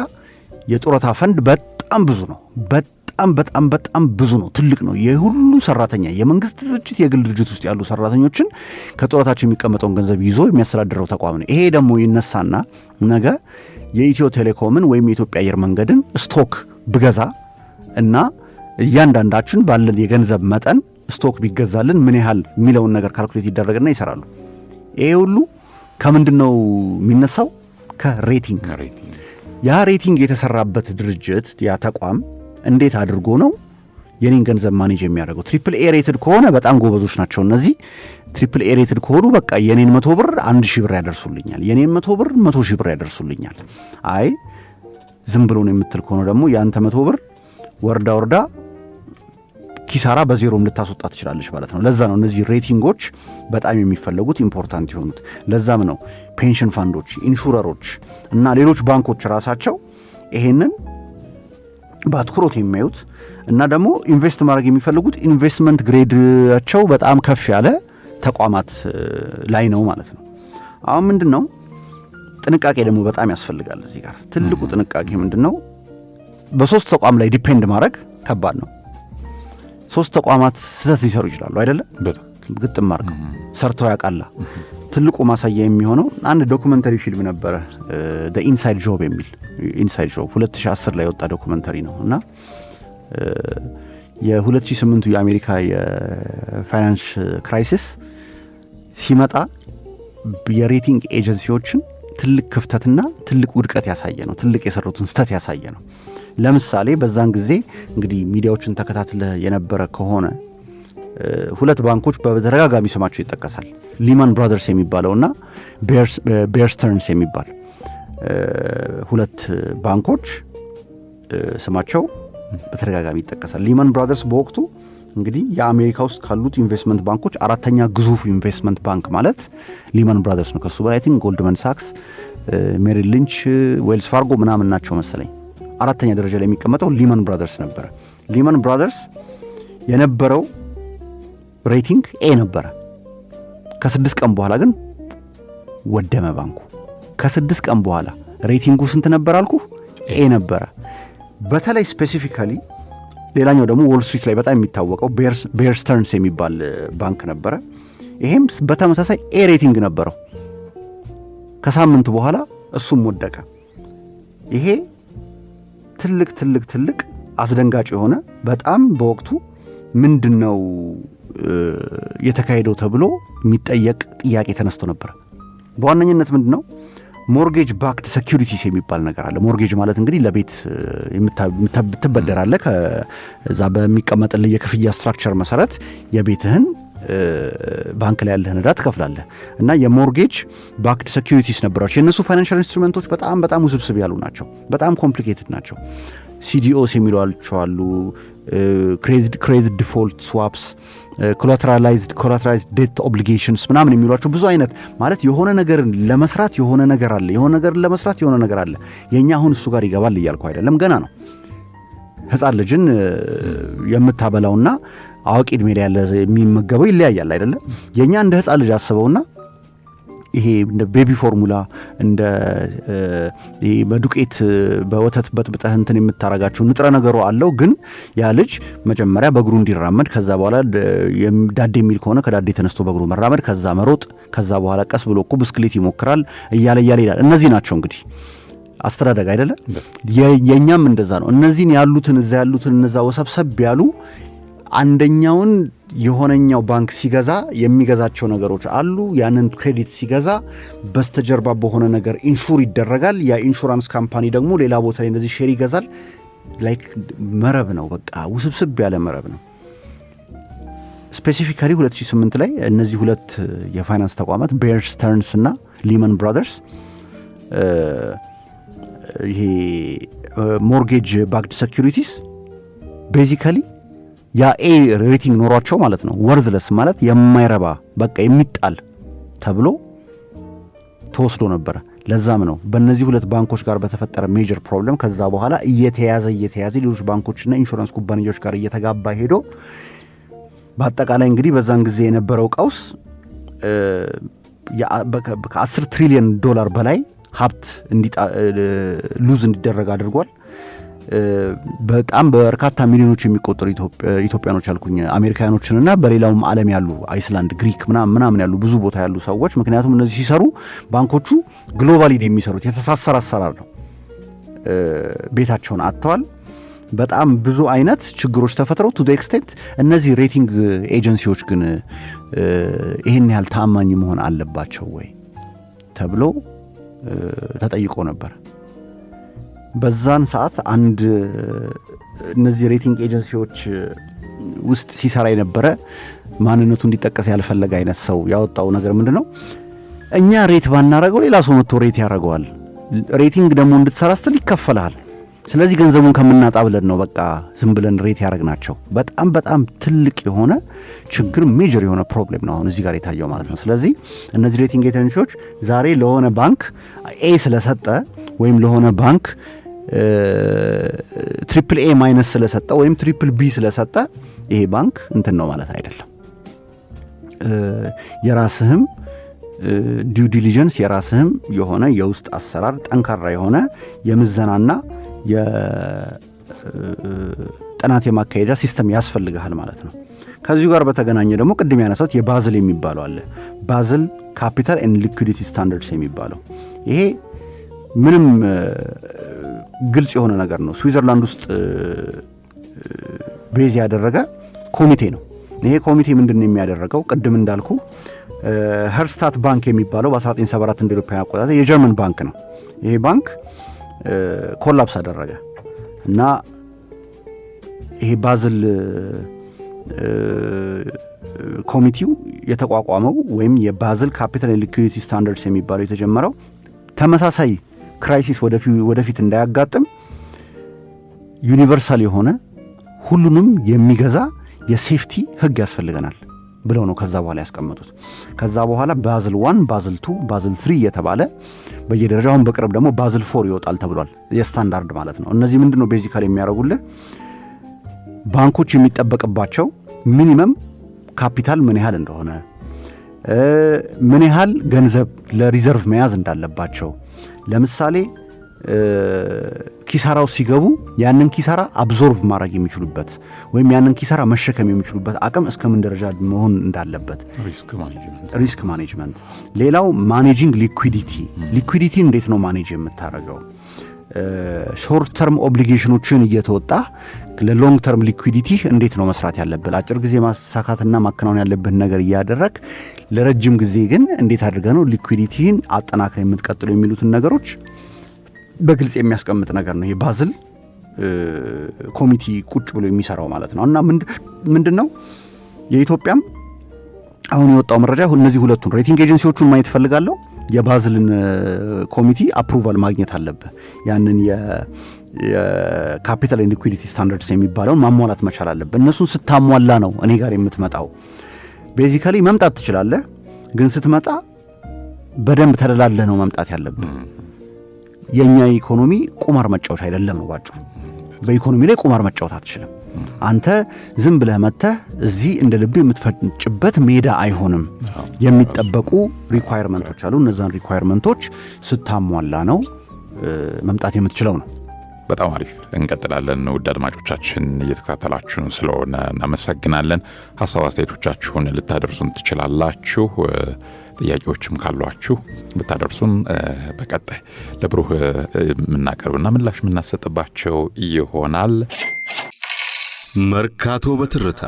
የጡረታ ፈንድ በጣም ብዙ ነው። በጣም ብዙ ነው፣ ትልቅ ነው። የሁሉ ሰራተኛ የመንግስት ድርጅት የግል ድርጅት ውስጥ ያሉ ሰራተኞችን ከጡረታቸው የሚቀመጠውን ገንዘብ ይዞ የሚያስተዳድረው ተቋም ነው። ይሄ ደግሞ ይነሳና ነገ የኢትዮ ቴሌኮምን ወይም የኢትዮጵያ አየር መንገድን ስቶክ ብገዛ እና እያንዳንዳችን ባለን የገንዘብ መጠን ስቶክ ቢገዛልን ምን ያህል የሚለውን ነገር ካልኩሌት ይደረግና ይሰራሉ። ይሄ ሁሉ ከምንድን ነው የሚነሳው? ከሬቲንግ። ያ ሬቲንግ የተሰራበት ድርጅት ያ ተቋም እንዴት አድርጎ ነው የኔን ገንዘብ ማኔጅ የሚያደርገው? ትሪፕል ኤ ሬትድ ከሆነ በጣም ጎበዞች ናቸው እነዚህ። ትሪፕል ኤ ሬትድ ከሆኑ በቃ የኔን 100 ብር 1000 ብር ያደርሱልኛል፣ የኔን 100 ብር 100,000 ብር ያደርሱልኛል። አይ ዝም ብሎ ነው የምትል ከሆነ ደግሞ የአንተ 100 ብር ወርዳ ኪሳራ በዜሮም ልታስወጣ ትችላለች ማለት ነው። ለዛ ነው እነዚህ ሬቲንጎች በጣም የሚፈለጉት ኢምፖርታንት የሆኑት። ለዛም ነው ፔንሽን ፋንዶች፣ ኢንሹረሮች እና ሌሎች ባንኮች ራሳቸው ይሄንን በአትኩሮት የሚያዩት እና ደግሞ ኢንቨስት ማድረግ የሚፈልጉት ኢንቨስትመንት ግሬዳቸው በጣም ከፍ ያለ ተቋማት ላይ ነው ማለት ነው። አሁን ምንድን ነው ጥንቃቄ ደግሞ በጣም ያስፈልጋል። እዚህ ጋር ትልቁ ጥንቃቄ ምንድን ነው? በሶስት ተቋም ላይ ዲፔንድ ማድረግ ከባድ ነው። ሶስት ተቋማት ስህተት ሊሰሩ ይችላሉ አይደለ? ግጥም አድርገው ሰርተው ያውቃላ። ትልቁ ማሳያ የሚሆነው አንድ ዶኩመንተሪ ፊልም ነበረ ኢንሳይድ ጆብ የሚል ኢንሳይድ ጆብ 2010 ላይ የወጣ ዶኩመንተሪ ነው እና የ2008 የአሜሪካ የፋይናንስ ክራይሲስ ሲመጣ የሬቲንግ ኤጀንሲዎችን ትልቅ ክፍተትና ትልቅ ውድቀት ያሳየ ነው። ትልቅ የሰሩትን ስህተት ያሳየ ነው። ለምሳሌ በዛን ጊዜ እንግዲህ ሚዲያዎችን ተከታትለህ የነበረ ከሆነ ሁለት ባንኮች በተደጋጋሚ ስማቸው ይጠቀሳል። ሊማን ብራዘርስ የሚባለውና ቤር ስተርንስ የሚባል ሁለት ባንኮች ስማቸው በተደጋጋሚ ይጠቀሳል። ሊማን ብራዘርስ በወቅቱ እንግዲህ የአሜሪካ ውስጥ ካሉት ኢንቨስትመንት ባንኮች አራተኛ ግዙፍ ኢንቨስትመንት ባንክ ማለት ሊማን ብራዘርስ ነው። ከሱ በላይ ቲንክ ጎልድመን ሳክስ፣ ሜሪል ሊንች፣ ዌልስ ፋርጎ ምናምን ናቸው መሰለኝ። አራተኛ ደረጃ ላይ የሚቀመጠው ሊማን ብራዘርስ ነበረ። ሊማን ብራዘርስ የነበረው ሬቲንግ ኤ ነበረ። ከ6 ቀን በኋላ ግን ወደመ ባንኩ። ከ6 ቀን በኋላ ሬቲንጉ ስንት ነበር አልኩ? ኤ ነበረ። በተለይ ስፔሲፊካሊ ሌላኛው ደግሞ ዎል ስትሪት ላይ በጣም የሚታወቀው ቤር ስተርንስ የሚባል ባንክ ነበረ። ይሄም በተመሳሳይ ኤ ሬቲንግ ነበረው። ከሳምንት በኋላ እሱም ወደቀ። ይሄ ትልቅ አስደንጋጭ የሆነ በጣም በወቅቱ ምንድነው የተካሄደው ተብሎ የሚጠየቅ ጥያቄ ተነስቶ ነበር። በዋነኝነት ምንድነው ሞርጌጅ ባክድ ሴኩሪቲስ የሚባል ነገር አለ። ሞርጌጅ ማለት እንግዲህ ለቤት ትበደራለህ፣ ከዛ በሚቀመጥልህ የክፍያ ስትራክቸር መሰረት የቤትህን ባንክ ላይ ያለህን ዕዳ ትከፍላለህ እና የሞርጌጅ ባክድ ሴኩሪቲስ ነበራቸው። የእነሱ ፋይናንሻል ኢንስትሩሜንቶች በጣም ውስብስብ ያሉ ናቸው። በጣም ኮምፕሊኬትድ ናቸው። ሲዲኦስ የሚሏቸው አሉ፣ ክሬዲት ዲፎልት ስዋፕስ፣ ኮላተራላይዝድ ዴት ኦብሊጌሽንስ ምናምን የሚሏቸው ብዙ አይነት ማለት የሆነ ነገርን ለመስራት የሆነ ነገር አለ፣ የሆነ ነገርን ለመስራት የሆነ ነገር አለ። የእኛ አሁን እሱ ጋር ይገባል እያልኩ አይደለም፣ ገና ነው። ሕፃን ልጅን የምታበላውና አዋቂ ዕድሜ ላይ ያለ የሚመገበው ይለያያል አይደለም። የእኛ እንደ ሕፃን ልጅ አስበውና ይሄ እንደ ቤቢ ፎርሙላ እንደ ይሄ በዱቄት በወተት በጥብጠህ እንትን የምታረጋቸው ንጥረ ነገሩ አለው። ግን ያ ልጅ መጀመሪያ በእግሩ እንዲራመድ፣ ከዛ በኋላ ዳዴ የሚል ከሆነ ከዳዴ ተነስቶ በእግሩ መራመድ፣ ከዛ መሮጥ፣ ከዛ በኋላ ቀስ ብሎ እኮ ብስክሌት ይሞክራል እያለ ይላል። እነዚህ ናቸው እንግዲህ አስተዳደግ አይደለ? የኛም እንደዛ ነው። እነዚህን ያሉትን እዛ ያሉትን እነዛ ወሰብሰብ ያሉ አንደኛውን የሆነኛው ባንክ ሲገዛ የሚገዛቸው ነገሮች አሉ። ያንን ክሬዲት ሲገዛ በስተጀርባ በሆነ ነገር ኢንሹር ይደረጋል። ያ ኢንሹራንስ ካምፓኒ ደግሞ ሌላ ቦታ ላይ እንደዚህ ሼር ይገዛል። ላይክ መረብ ነው፣ በቃ ውስብስብ ያለ መረብ ነው። ስፔሲፊካሊ 2008 ላይ እነዚህ ሁለት የፋይናንስ ተቋማት ቤር ስተርንስ እና ሊማን ብራዘርስ ይሄ ሞርጌጅ ባክድ ሴኩሪቲስ ቤዚካሊ ያ ኤ ሬቲንግ ኖሯቸው ማለት ነው። ወርዝለስ ማለት የማይረባ በቃ የሚጣል ተብሎ ተወስዶ ነበረ። ለዛም ነው በእነዚህ ሁለት ባንኮች ጋር በተፈጠረ ሜጀር ፕሮብለም ከዛ በኋላ እየተያዘ ሌሎች ባንኮችና ኢንሹራንስ ኩባንያዎች ጋር እየተጋባ ሄዶ በአጠቃላይ እንግዲህ በዛን ጊዜ የነበረው ቀውስ ከ10 ትሪሊየን ዶላር በላይ ሀብት ሉዝ እንዲደረግ አድርጓል። በጣም በርካታ ሚሊዮኖች የሚቆጠሩ ኢትዮጵያኖች አልኩኝ አሜሪካኖችንና በሌላውም ዓለም ያሉ አይስላንድ፣ ግሪክ ምናምን ያሉ ብዙ ቦታ ያሉ ሰዎች ምክንያቱም እነዚህ ሲሰሩ ባንኮቹ ግሎባሊ የሚሰሩት የተሳሰረ አሰራር ነው። ቤታቸውን አጥተዋል። በጣም ብዙ አይነት ችግሮች ተፈጥረው ቱ ዘ ኤክስቴንት እነዚህ ሬቲንግ ኤጀንሲዎች ግን ይህን ያህል ታማኝ መሆን አለባቸው ወይ ተብሎ ተጠይቆ ነበር። በዛን ሰዓት አንድ እነዚህ ሬቲንግ ኤጀንሲዎች ውስጥ ሲሰራ የነበረ ማንነቱ እንዲጠቀስ ያልፈለገ አይነት ሰው ያወጣው ነገር ምንድን ነው? እኛ ሬት ባናረገው ሌላ ሰው መጥቶ ሬት ያደርገዋል። ሬቲንግ ደግሞ እንድትሰራ ስትል ይከፈልሃል። ስለዚህ ገንዘቡን ከምናጣ ብለን ነው በቃ ዝም ብለን ሬት ያደረግናቸው። በጣም በጣም ትልቅ የሆነ ችግር ሜጀር የሆነ ፕሮብሌም ነው አሁን እዚህ ጋር የታየው ማለት ነው። ስለዚህ እነዚህ ሬቲንግ ኤጀንሲዎች ዛሬ ለሆነ ባንክ ኤ ስለሰጠ ወይም ለሆነ ባንክ ትሪፕል ኤ ማይነስ ስለሰጠ ወይም ትሪፕል ቢ ስለሰጠ ይሄ ባንክ እንትን ነው ማለት አይደለም። የራስህም ዲው ዲሊጀንስ የራስህም የሆነ የውስጥ አሰራር ጠንካራ የሆነ የምዘናና የጥናት የማካሄጃ ሲስተም ያስፈልግሃል ማለት ነው። ከዚሁ ጋር በተገናኘ ደግሞ ቅድም ያነሳሁት የባዝል የሚባለው አለ። ባዝል ካፒታል ኤንድ ሊኩዊዲቲ ስታንዳርድስ የሚባለው ይሄ ምንም ግልጽ የሆነ ነገር ነው። ስዊዘርላንድ ውስጥ ቤዝ ያደረገ ኮሚቴ ነው። ይሄ ኮሚቴ ምንድነው የሚያደርገው? ቅድም እንዳልኩ ሄርስታት ባንክ የሚባለው በ1974 እንደ አውሮፓውያን አቆጣጠር የጀርመን ባንክ ነው። ይሄ ባንክ ኮላፕስ አደረገ እና ይሄ ባዝል ኮሚቴው የተቋቋመው ወይም የባዝል ካፒታል ኤንድ ሊኩዊዲቲ ስታንዳርድስ የሚባለው የተጀመረው ተመሳሳይ ክራይሲስ ወደፊት እንዳያጋጥም ዩኒቨርሳል የሆነ ሁሉንም የሚገዛ የሴፍቲ ህግ ያስፈልገናል ብለው ነው ከዛ በኋላ ያስቀመጡት። ከዛ በኋላ ባዝል 1 ባዝል 2 ባዝል 3 እየተባለ በየደረጃውን በቅርብ ደግሞ ባዝል 4 ይወጣል ተብሏል። የስታንዳርድ ማለት ነው። እነዚህ ምንድነው ቤዚካሊ የሚያደርጉልህ ባንኮች የሚጠበቅባቸው ሚኒመም ካፒታል ምን ያህል እንደሆነ፣ ምን ያህል ገንዘብ ለሪዘርቭ መያዝ እንዳለባቸው፣ ለምሳሌ ኪሳራው ሲገቡ ያንን ኪሳራ አብዞርቭ ማድረግ የሚችሉበት ወይም ያንን ኪሳራ መሸከም የሚችሉበት አቅም እስከምን ደረጃ መሆን እንዳለበት ሪስክ ማኔጅመንት። ሌላው ማኔጂንግ ሊኩዊዲቲ እንዴት ነው ማኔጅ የምታደርገው? ሾርት ተርም ኦብሊጌሽኖችን እየተወጣ ለሎንግ ተርም ሊኩዊዲቲ እንዴት ነው መስራት ያለብን? አጭር ጊዜ ማሳካትና ማከናወን ያለብን ነገር እያደረግ ለረጅም ጊዜ ግን እንዴት አድርገህ ነው ሊኩዊዲቲን አጠናክረ የምትቀጥለው የሚሉትን ነገሮች በግልጽ የሚያስቀምጥ ነገር ነው። የባዝል ኮሚቴ ቁጭ ብሎ የሚሰራው ማለት ነው። እና ምንድነው የኢትዮጵያም አሁን የወጣው መረጃ እነዚህ ሁለቱን ሬቲንግ ኤጀንሲዎቹን ማየት ፈልጋለሁ። የባዝልን ኮሚቴ አፕሩቫል ማግኘት አለብህ። ያንን የካፒታል ኤንድ ሊኩዊዲቲ ስታንዳርድስ የሚባለውን ማሟላት መቻል አለብህ። እነሱን ስታሟላ ነው እኔ ጋር የምትመጣው። ቤዚካሊ መምጣት ትችላለህ፣ ግን ስትመጣ በደንብ ተደላለህ ነው መምጣት ያለብህ። የኛ ኢኮኖሚ ቁማር መጫወት አይደለም ነው ባጭሩ። በኢኮኖሚ ላይ ቁማር መጫወት አትችልም። አንተ ዝም ብለህ መተህ እዚህ እንደ ልብ የምትፈጭበት ሜዳ አይሆንም። የሚጠበቁ ሪኳየርመንቶች አሉ። እነዛን ሪኳየርመንቶች ስታሟላ ነው መምጣት የምትችለው ነው። በጣም አሪፍ። እንቀጥላለን። ውድ አድማጮቻችን እየተከታተላችሁን ስለሆነ እናመሰግናለን። ሀሳብ አስተያየቶቻችሁን ልታደርሱን ትችላላችሁ። ጥያቄዎችም ካሏችሁ ብታደርሱን በቀጣይ ለብሩህ የምናቀርብና ምላሽ የምናሰጥባቸው ይሆናል። መርካቶ በትርታ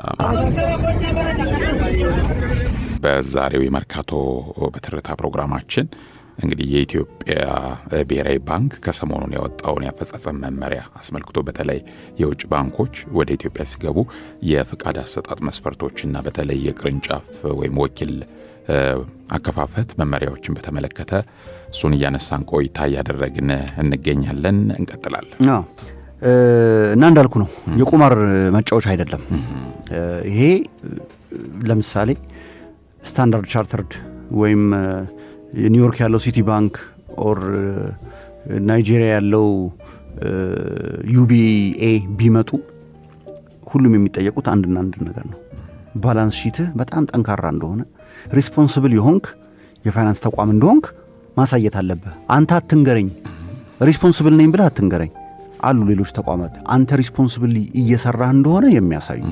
በዛሬው የመርካቶ በትርታ ፕሮግራማችን እንግዲህ የኢትዮጵያ ብሔራዊ ባንክ ከሰሞኑን ያወጣውን የአፈጻጸም መመሪያ አስመልክቶ በተለይ የውጭ ባንኮች ወደ ኢትዮጵያ ሲገቡ የፍቃድ አሰጣጥ መስፈርቶችና በተለይ የቅርንጫፍ ወይም ወኪል አከፋፈት መመሪያዎችን በተመለከተ እሱን እያነሳን ቆይታ እያደረግን እንገኛለን። እንቀጥላለን እና እንዳልኩ ነው የቁማር መጫወቻ አይደለም ይሄ። ለምሳሌ ስታንዳርድ ቻርተርድ ወይም ኒውዮርክ ያለው ሲቲ ባንክ ኦር ናይጄሪያ ያለው ዩቢኤ ቢመጡ ሁሉም የሚጠየቁት አንድና አንድ ነገር ነው። ባላንስ ሺትህ በጣም ጠንካራ እንደሆነ፣ ሪስፖንስብል የሆንክ የፋይናንስ ተቋም እንደሆንክ ማሳየት አለብህ። አንተ አትንገረኝ ሪስፖንስብል ነኝ ብለህ አትንገረኝ አሉ ሌሎች ተቋማት አንተ ሪስፖንስብል እየሰራህ እንደሆነ የሚያሳዩ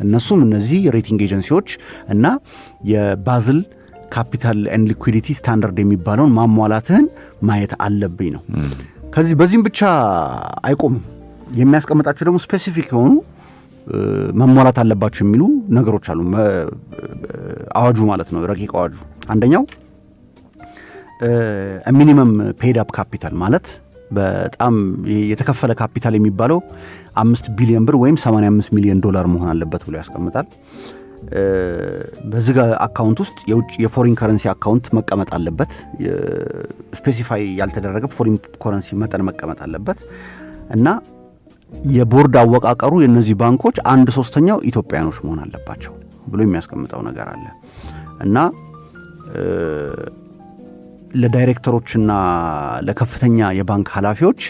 እነሱም እነዚህ ሬቲንግ ኤጀንሲዎች እና የባዝል ካፒታል ኤንድ ሊኩዊዲቲ ስታንዳርድ የሚባለውን ማሟላትህን ማየት አለብኝ ነው። በዚህም ብቻ አይቆምም። የሚያስቀምጣቸው ደግሞ ስፔሲፊክ የሆኑ መሟላት አለባቸው የሚሉ ነገሮች አሉ። አዋጁ ማለት ነው፣ ረቂቅ አዋጁ። አንደኛው ሚኒመም ፔድ አፕ ካፒታል ማለት በጣም የተከፈለ ካፒታል የሚባለው 5 ቢሊዮን ብር ወይም $85 ሚሊዮን መሆን አለበት ብሎ ያስቀምጣል። በዝግ አካውንት ውስጥ የፎሪን ከረንሲ አካውንት መቀመጥ አለበት። ስፔሲፋይ ያልተደረገ ፎሪን ከረንሲ መጠን መቀመጥ አለበት እና የቦርድ አወቃቀሩ የእነዚህ ባንኮች 1/3 ኢትዮጵያኖች መሆን አለባቸው ብሎ የሚያስቀምጠው ነገር አለ እና ለዳይሬክተሮችና ለከፍተኛ የባንክ ኃላፊዎች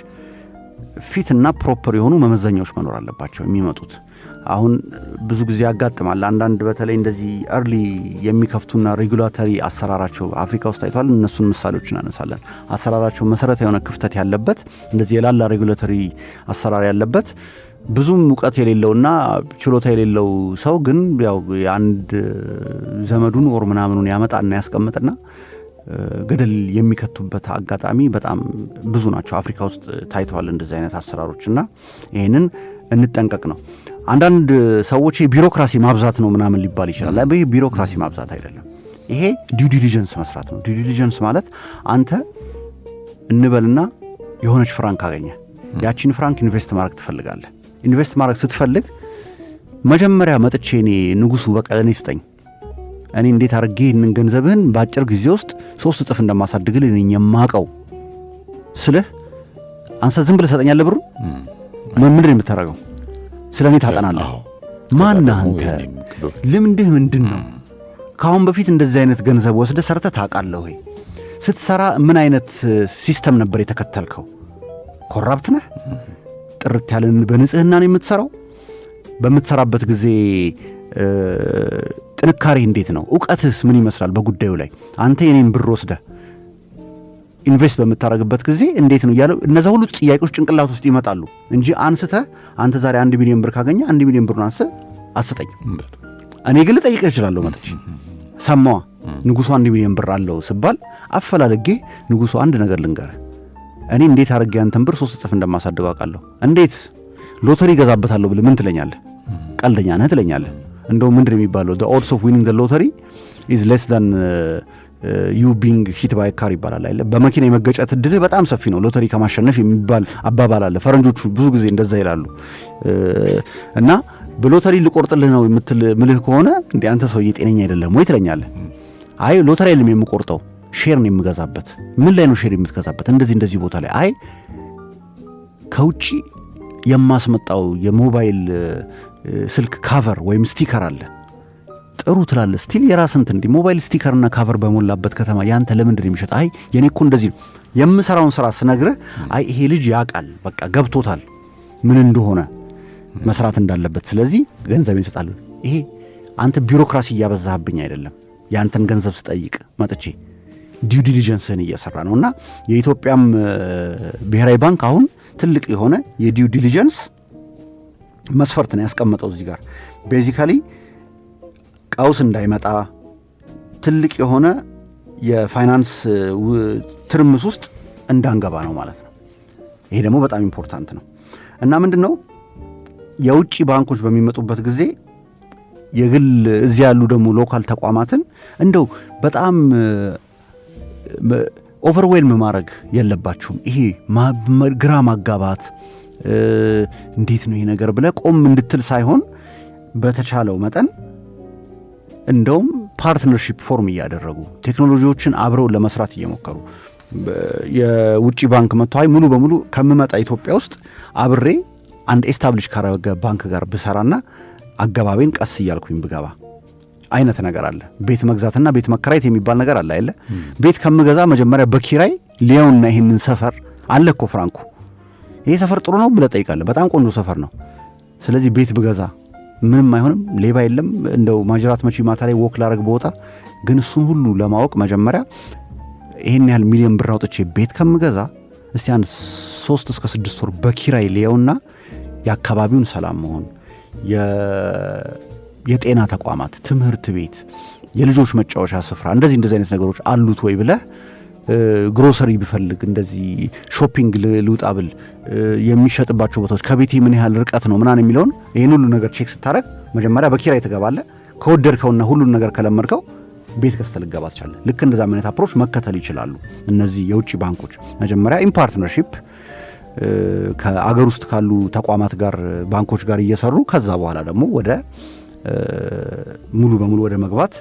ፊትና ፕሮፐር የሆኑ መመዘኛዎች መኖር አለባቸው የሚመጡት። አሁን ብዙ ጊዜ ያጋጥማል። አንዳንድ በተለይ እንደዚህ እርሊ የሚከፍቱና ሬጉላተሪ አሰራራቸው አፍሪካ ውስጥ ታይቷል። እነሱን ምሳሌዎች እናነሳለን። አሰራራቸው መሰረታዊ የሆነ ክፍተት ያለበት እንደዚህ የላላ ሬጉላተሪ አሰራር ያለበት ብዙም እውቀት የሌለውና ችሎታ የሌለው ሰው ግን ያው የአንድ ዘመዱን ወር ምናምኑን ያመጣና ያስቀምጥና ገደል የሚከቱበት አጋጣሚ በጣም ብዙ ናቸው። አፍሪካ ውስጥ ታይተዋል እንደዚህ አይነት አሰራሮችና ይህንን እንጠንቀቅ ነው። አንዳንድ ሰዎች ቢሮክራሲ ማብዛት ነው ምናምን ሊባል ይችላል። ይህ ቢሮክራሲ ማብዛት አይደለም። ይሄ ዲው ዲሊጀንስ መስራት ነው። ዲው ዲሊጀንስ ማለት አንተ እንበልና የሆነች ፍራንክ አገኘ፣ ያቺን ፍራንክ ኢንቨስት ማድረግ ትፈልጋለህ። ኢንቨስት ማድረግ ስትፈልግ መጀመሪያ መጥቼ እኔ ንጉሱ በቃ እኔ ስጠኝ፣ እኔ እንዴት አድርጌ ይህንን ገንዘብህን በአጭር ጊዜ ውስጥ 3 እጥፍ እንደማሳድግልህ እኔ የማውቀው ስልህ አንተ ዝም ብለህ ሰጠኛለህ ብሩ ምንድን ነው የምታደርገው? ስለ እኔ ታጠናለህ። ማነህ አንተ? ልምድህ ምንድን ነው? ከአሁን በፊት እንደዚህ አይነት ገንዘብ ወስደህ ሰርተህ ታውቃለህ ወይ? ስትሰራ ምን አይነት ሲስተም ነበር የተከተልከው? ኮራፕት ነህ? ጥርት ያለን በንጽህና ነው የምትሰራው? በምትሰራበት ጊዜ ጥንካሬ እንዴት ነው? እውቀትስ ምን ይመስላል በጉዳዩ ላይ? አንተ የኔን ብር ወስደህ ኢንቨስት በምታደርግበት ጊዜ እንዴት ነው እያለው እነዛ ሁሉ ጥያቄዎች ጭንቅላት ውስጥ ይመጣሉ እንጂ አንስተህ አንተ ዛሬ 1 ሚሊዮን ብር ካገኘ 1 ሚሊዮን ብሩን አንስተህ አስጠኝ። እኔ ግን ልጠይቅህ እችላለሁ መጥቼ ሰማዋ ንጉሱ 1 ሚሊዮን ብር አለው ስባል አፈላልጌ ንጉሱ አንድ ነገር ልንገርህ፣ እኔ እንዴት አድርጌ አንተን ብር 3 እጥፍ እንደማሳድገው አውቃለሁ። እንዴት ሎተሪ ገዛበታለሁ ብለህ ምን ትለኛለህ? ቀልደኛ ነህ ትለኛለህ። እንደው ምንድን የሚባለው the odds of winning the lottery is less than you being hit by a car ይባላል አይደል? በመኪና የመገጨት እድልህ በጣም ሰፊ ነው ሎተሪ ከማሸነፍ የሚባል አባባል አለ። ፈረንጆቹ ብዙ ጊዜ እንደዛ ይላሉ። እና በሎተሪ ልቆርጥልህ ነው ምልህ ከሆነ እንዴ አንተ ሰውዬ ጤነኛ አይደለም ወይ ትለኛለህ። አይ ሎተሪ አይደለም የምቆርጠው ሼር ነው የምገዛበት። ምን ላይ ነው ሼር የምትገዛበት? እንደዚህ ቦታ ላይ። አይ ከውጪ የማስመጣው የሞባይል ስልክ ካቨር ወይም ስቲከር አለ። ጥሩ ትላለህ። ስቲል የራስን እንዲህ ሞባይል ስቲከርና ካቨር በሞላበት ከተማ ያንተ ለምንድን የሚሸጥ? አይ የኔ እኮ እንደዚህ ነው። የምሰራውን ስራ ስነግርህ አይ ይሄ ልጅ ያውቃል፣ በቃ ገብቶታል ምን እንደሆነ መስራት እንዳለበት፣ ስለዚህ ገንዘብ ይሰጣል። ይሄ አንተ ቢሮክራሲ እያበዛህብኝ አይደለም፣ ያንተን ገንዘብ ስጠይቅ መጥቼ ዲው ዲሊጀንስህን እየሰራ ነውና የኢትዮጵያም ብሔራዊ ባንክ አሁን ትልቅ የሆነ የዲው ዲሊጀንስ መስፈርት ነው ያስቀመጠው እዚህ ጋር። ቤዚካሊ ቀውስ እንዳይመጣ ትልቅ የሆነ የፋይናንስ ትርምስ ውስጥ እንዳንገባ ነው ማለት ነው። ይሄ ደግሞ በጣም ኢምፖርታንት ነው እና ምንድን ነው የውጭ ባንኮች በሚመጡበት ጊዜ የግል እዚህ ያሉ ደግሞ ሎካል ተቋማትን እንደው በጣም ኦቨርዌልም ማድረግ የለባችሁም። ይሄ ግራ ማጋባት እንዴት ነው ይሄ ነገር ብለህ ቆም እንድትል ሳይሆን በተቻለው መጠን እንደውም ፓርትነርሺፕ ፎርም እያደረጉ ቴክኖሎጂዎችን አብረው ለመስራት እየሞከሩ የውጭ ባንክ መጥቷይ ሙሉ በሙሉ ከምመጣ ኢትዮጵያ ውስጥ አብሬ አንድ ኤስታብሊሽ ካረገ ባንክ ጋር ብሰራና አገባቤን ቀስ እያልኩኝ ብገባ አይነት ነገር አለ። ቤት መግዛትና ቤት መከራየት የሚባል ነገር አለ አይደል? ቤት ከምገዛ መጀመሪያ በኪራይ ሊያውና ይሄንን ሰፈር አለ እኮ ፍራንኩ ይሄ ሰፈር ጥሩ ነው ብለህ ጠይቃለህ። በጣም ቆንጆ ሰፈር ነው። ስለዚህ ቤት ብገዛ ምንም አይሆንም፣ ሌባ የለም፣ እንደው ማጅራት መቺ ማታ ላይ ወክ ላረግ በወጣ ግን እሱን ሁሉ ለማወቅ መጀመሪያ ይሄን ያህል ሚሊዮን ብር አውጥቼ ቤት ከምገዛ እስቲ አንድ 3 እስከ 6 ወር በኪራይ ሊያውና የአካባቢውን ሰላም መሆን የጤና ተቋማት፣ ትምህርት ቤት፣ የልጆች መጫወቻ ስፍራ እንደዚህ አይነት ነገሮች አሉት ወይ ብለህ ግሮሰሪ ቢፈልግ እንደዚህ ሾፒንግ ልውጣ ብል የሚሸጥባቸው ቦታዎች ከቤቴ ምን ያህል ርቀት ነው ምናምን የሚለውን ይህን ሁሉ ነገር ቼክ ስታደረግ መጀመሪያ በኪራይ ትገባለህ። ከወደድከውና ሁሉን ነገር ከለመድከው ቤት ገዝተህ ልትገባ ትችላለህ። ልክ እንደዛ አይነት አፕሮች መከተል ይችላሉ እነዚህ የውጭ ባንኮች። መጀመሪያ ኢን ፓርትነርሺፕ ከአገር ውስጥ ካሉ ተቋማት ጋር ባንኮች ጋር እየሰሩ ከዛ በኋላ ደግሞ ወደ ሙሉ በሙሉ ወደ መግባት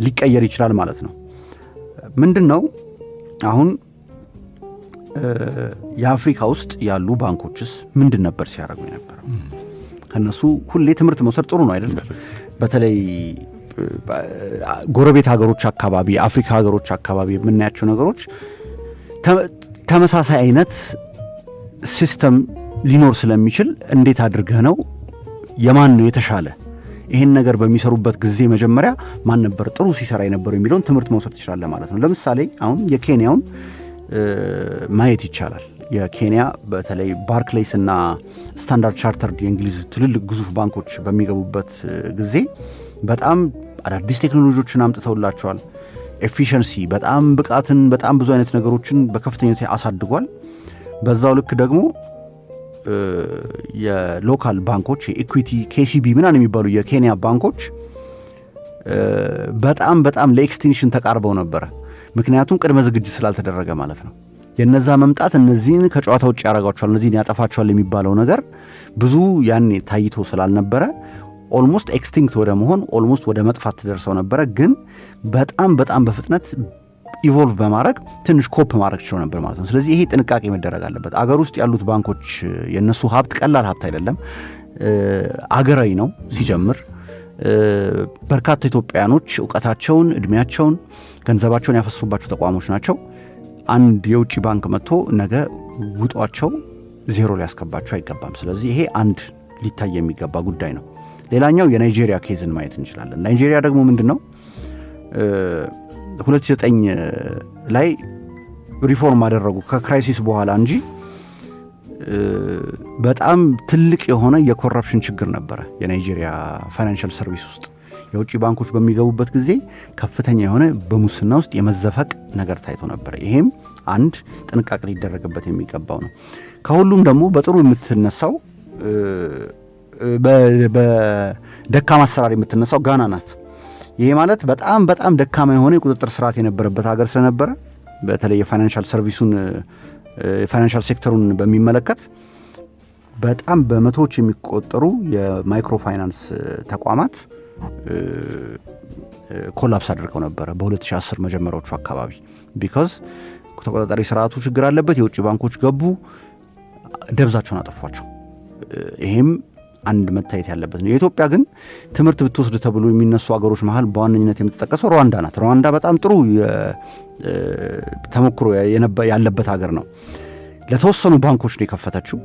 ሊቀየር ይችላል ማለት ነው። ምንድን ነው አሁን የአፍሪካ ውስጥ ያሉ ባንኮችስ ምንድን ነበር ሲያደርጉ የነበረው? ከነሱ ሁሌ ትምህርት መውሰድ ጥሩ ነው አይደለም? በተለይ ጎረቤት ሀገሮች አካባቢ፣ አፍሪካ ሀገሮች አካባቢ የምናያቸው ነገሮች ተመሳሳይ አይነት ሲስተም ሊኖር ስለሚችል እንዴት አድርገህ ነው የማን ነው የተሻለ ይህን ነገር በሚሰሩበት ጊዜ መጀመሪያ ማን ነበር ጥሩ ሲሰራ የነበረው የሚለውን ትምህርት መውሰድ ትችላለህ ማለት ነው። ለምሳሌ አሁን የኬንያውን ማየት ይቻላል። የኬንያ በተለይ ባርክሌይስ እና ስታንዳርድ ቻርተርድ የእንግሊዝ ትልልቅ ግዙፍ ባንኮች በሚገቡበት ጊዜ በጣም አዳዲስ ቴክኖሎጂዎችን አምጥተውላቸዋል። ኤፊሽንሲ በጣም ብቃትን በጣም ብዙ አይነት ነገሮችን በከፍተኛ አሳድጓል። በዛው ልክ ደግሞ የሎካል ባንኮች የኢኩዊቲ ኬሲቢ ምናምን የሚባሉ የኬንያ ባንኮች በጣም በጣም ለኤክስቴንሽን ተቃርበው ነበረ። ምክንያቱም ቅድመ ዝግጅት ስላልተደረገ ማለት ነው። የነዛ መምጣት እነዚህን ከጨዋታ ውጭ ያደርጋቸዋል፣ እነዚህን ያጠፋቸዋል የሚባለው ነገር ብዙ ያኔ ታይቶ ስላልነበረ ኦልሞስት ኤክስቲንክት ወደ መሆን ኦልሞስት ወደ መጥፋት ተደርሰው ነበረ። ግን በጣም በጣም በፍጥነት ኢቮልቭ በማድረግ ትንሽ ኮፕ ማድረግ ችለው ነበር ማለት ነው። ስለዚህ ይሄ ጥንቃቄ መደረግ አለበት። አገር ውስጥ ያሉት ባንኮች የነሱ ሀብት ቀላል ሀብት አይደለም፣ አገራዊ ነው ሲጀምር። በርካታ ኢትዮጵያኖች እውቀታቸውን፣ እድሜያቸውን፣ ገንዘባቸውን ያፈሱባቸው ተቋሞች ናቸው። አንድ የውጭ ባንክ መጥቶ ነገ ውጧቸው ዜሮ ሊያስገባቸው አይገባም። ስለዚህ ይሄ አንድ ሊታይ የሚገባ ጉዳይ ነው። ሌላኛው የናይጄሪያ ኬዝን ማየት እንችላለን። ናይጄሪያ ደግሞ ምንድን ነው 2009 ላይ ሪፎርም አደረጉ ከክራይሲስ በኋላ እንጂ በጣም ትልቅ የሆነ የኮረፕሽን ችግር ነበረ የናይጄሪያ ፋይናንሻል ሰርቪስ ውስጥ። የውጭ ባንኮች በሚገቡበት ጊዜ ከፍተኛ የሆነ በሙስና ውስጥ የመዘፈቅ ነገር ታይቶ ነበረ። ይሄም አንድ ጥንቃቄ ሊደረግበት የሚገባው ነው። ከሁሉም ደግሞ በጥሩ የምትነሳው በደካማ አሰራር የምትነሳው ጋና ናት። ይሄ ማለት በጣም በጣም ደካማ የሆነ የቁጥጥር ስርዓት የነበረበት ሀገር ስለነበረ በተለይ የፋይናንሻል ሰርቪሱን የፋይናንሻል ሴክተሩን በሚመለከት በጣም በመቶዎች የሚቆጠሩ የማይክሮ ፋይናንስ ተቋማት ኮላፕስ አድርገው ነበረ በ2010 መጀመሪያዎቹ አካባቢ። ቢካዝ ተቆጣጣሪ ስርዓቱ ችግር አለበት። የውጭ ባንኮች ገቡ፣ ደብዛቸውን አጠፏቸው። ይሄም አንድ መታየት ያለበት ነው። የኢትዮጵያ ግን ትምህርት ብትወስድ ተብሎ የሚነሱ አገሮች መሀል በዋነኝነት የምትጠቀሰው ሩዋንዳ ናት። ሩዋንዳ በጣም ጥሩ ተሞክሮ ያለበት ሀገር ነው። ለተወሰኑ ባንኮች ነው የከፈተችው።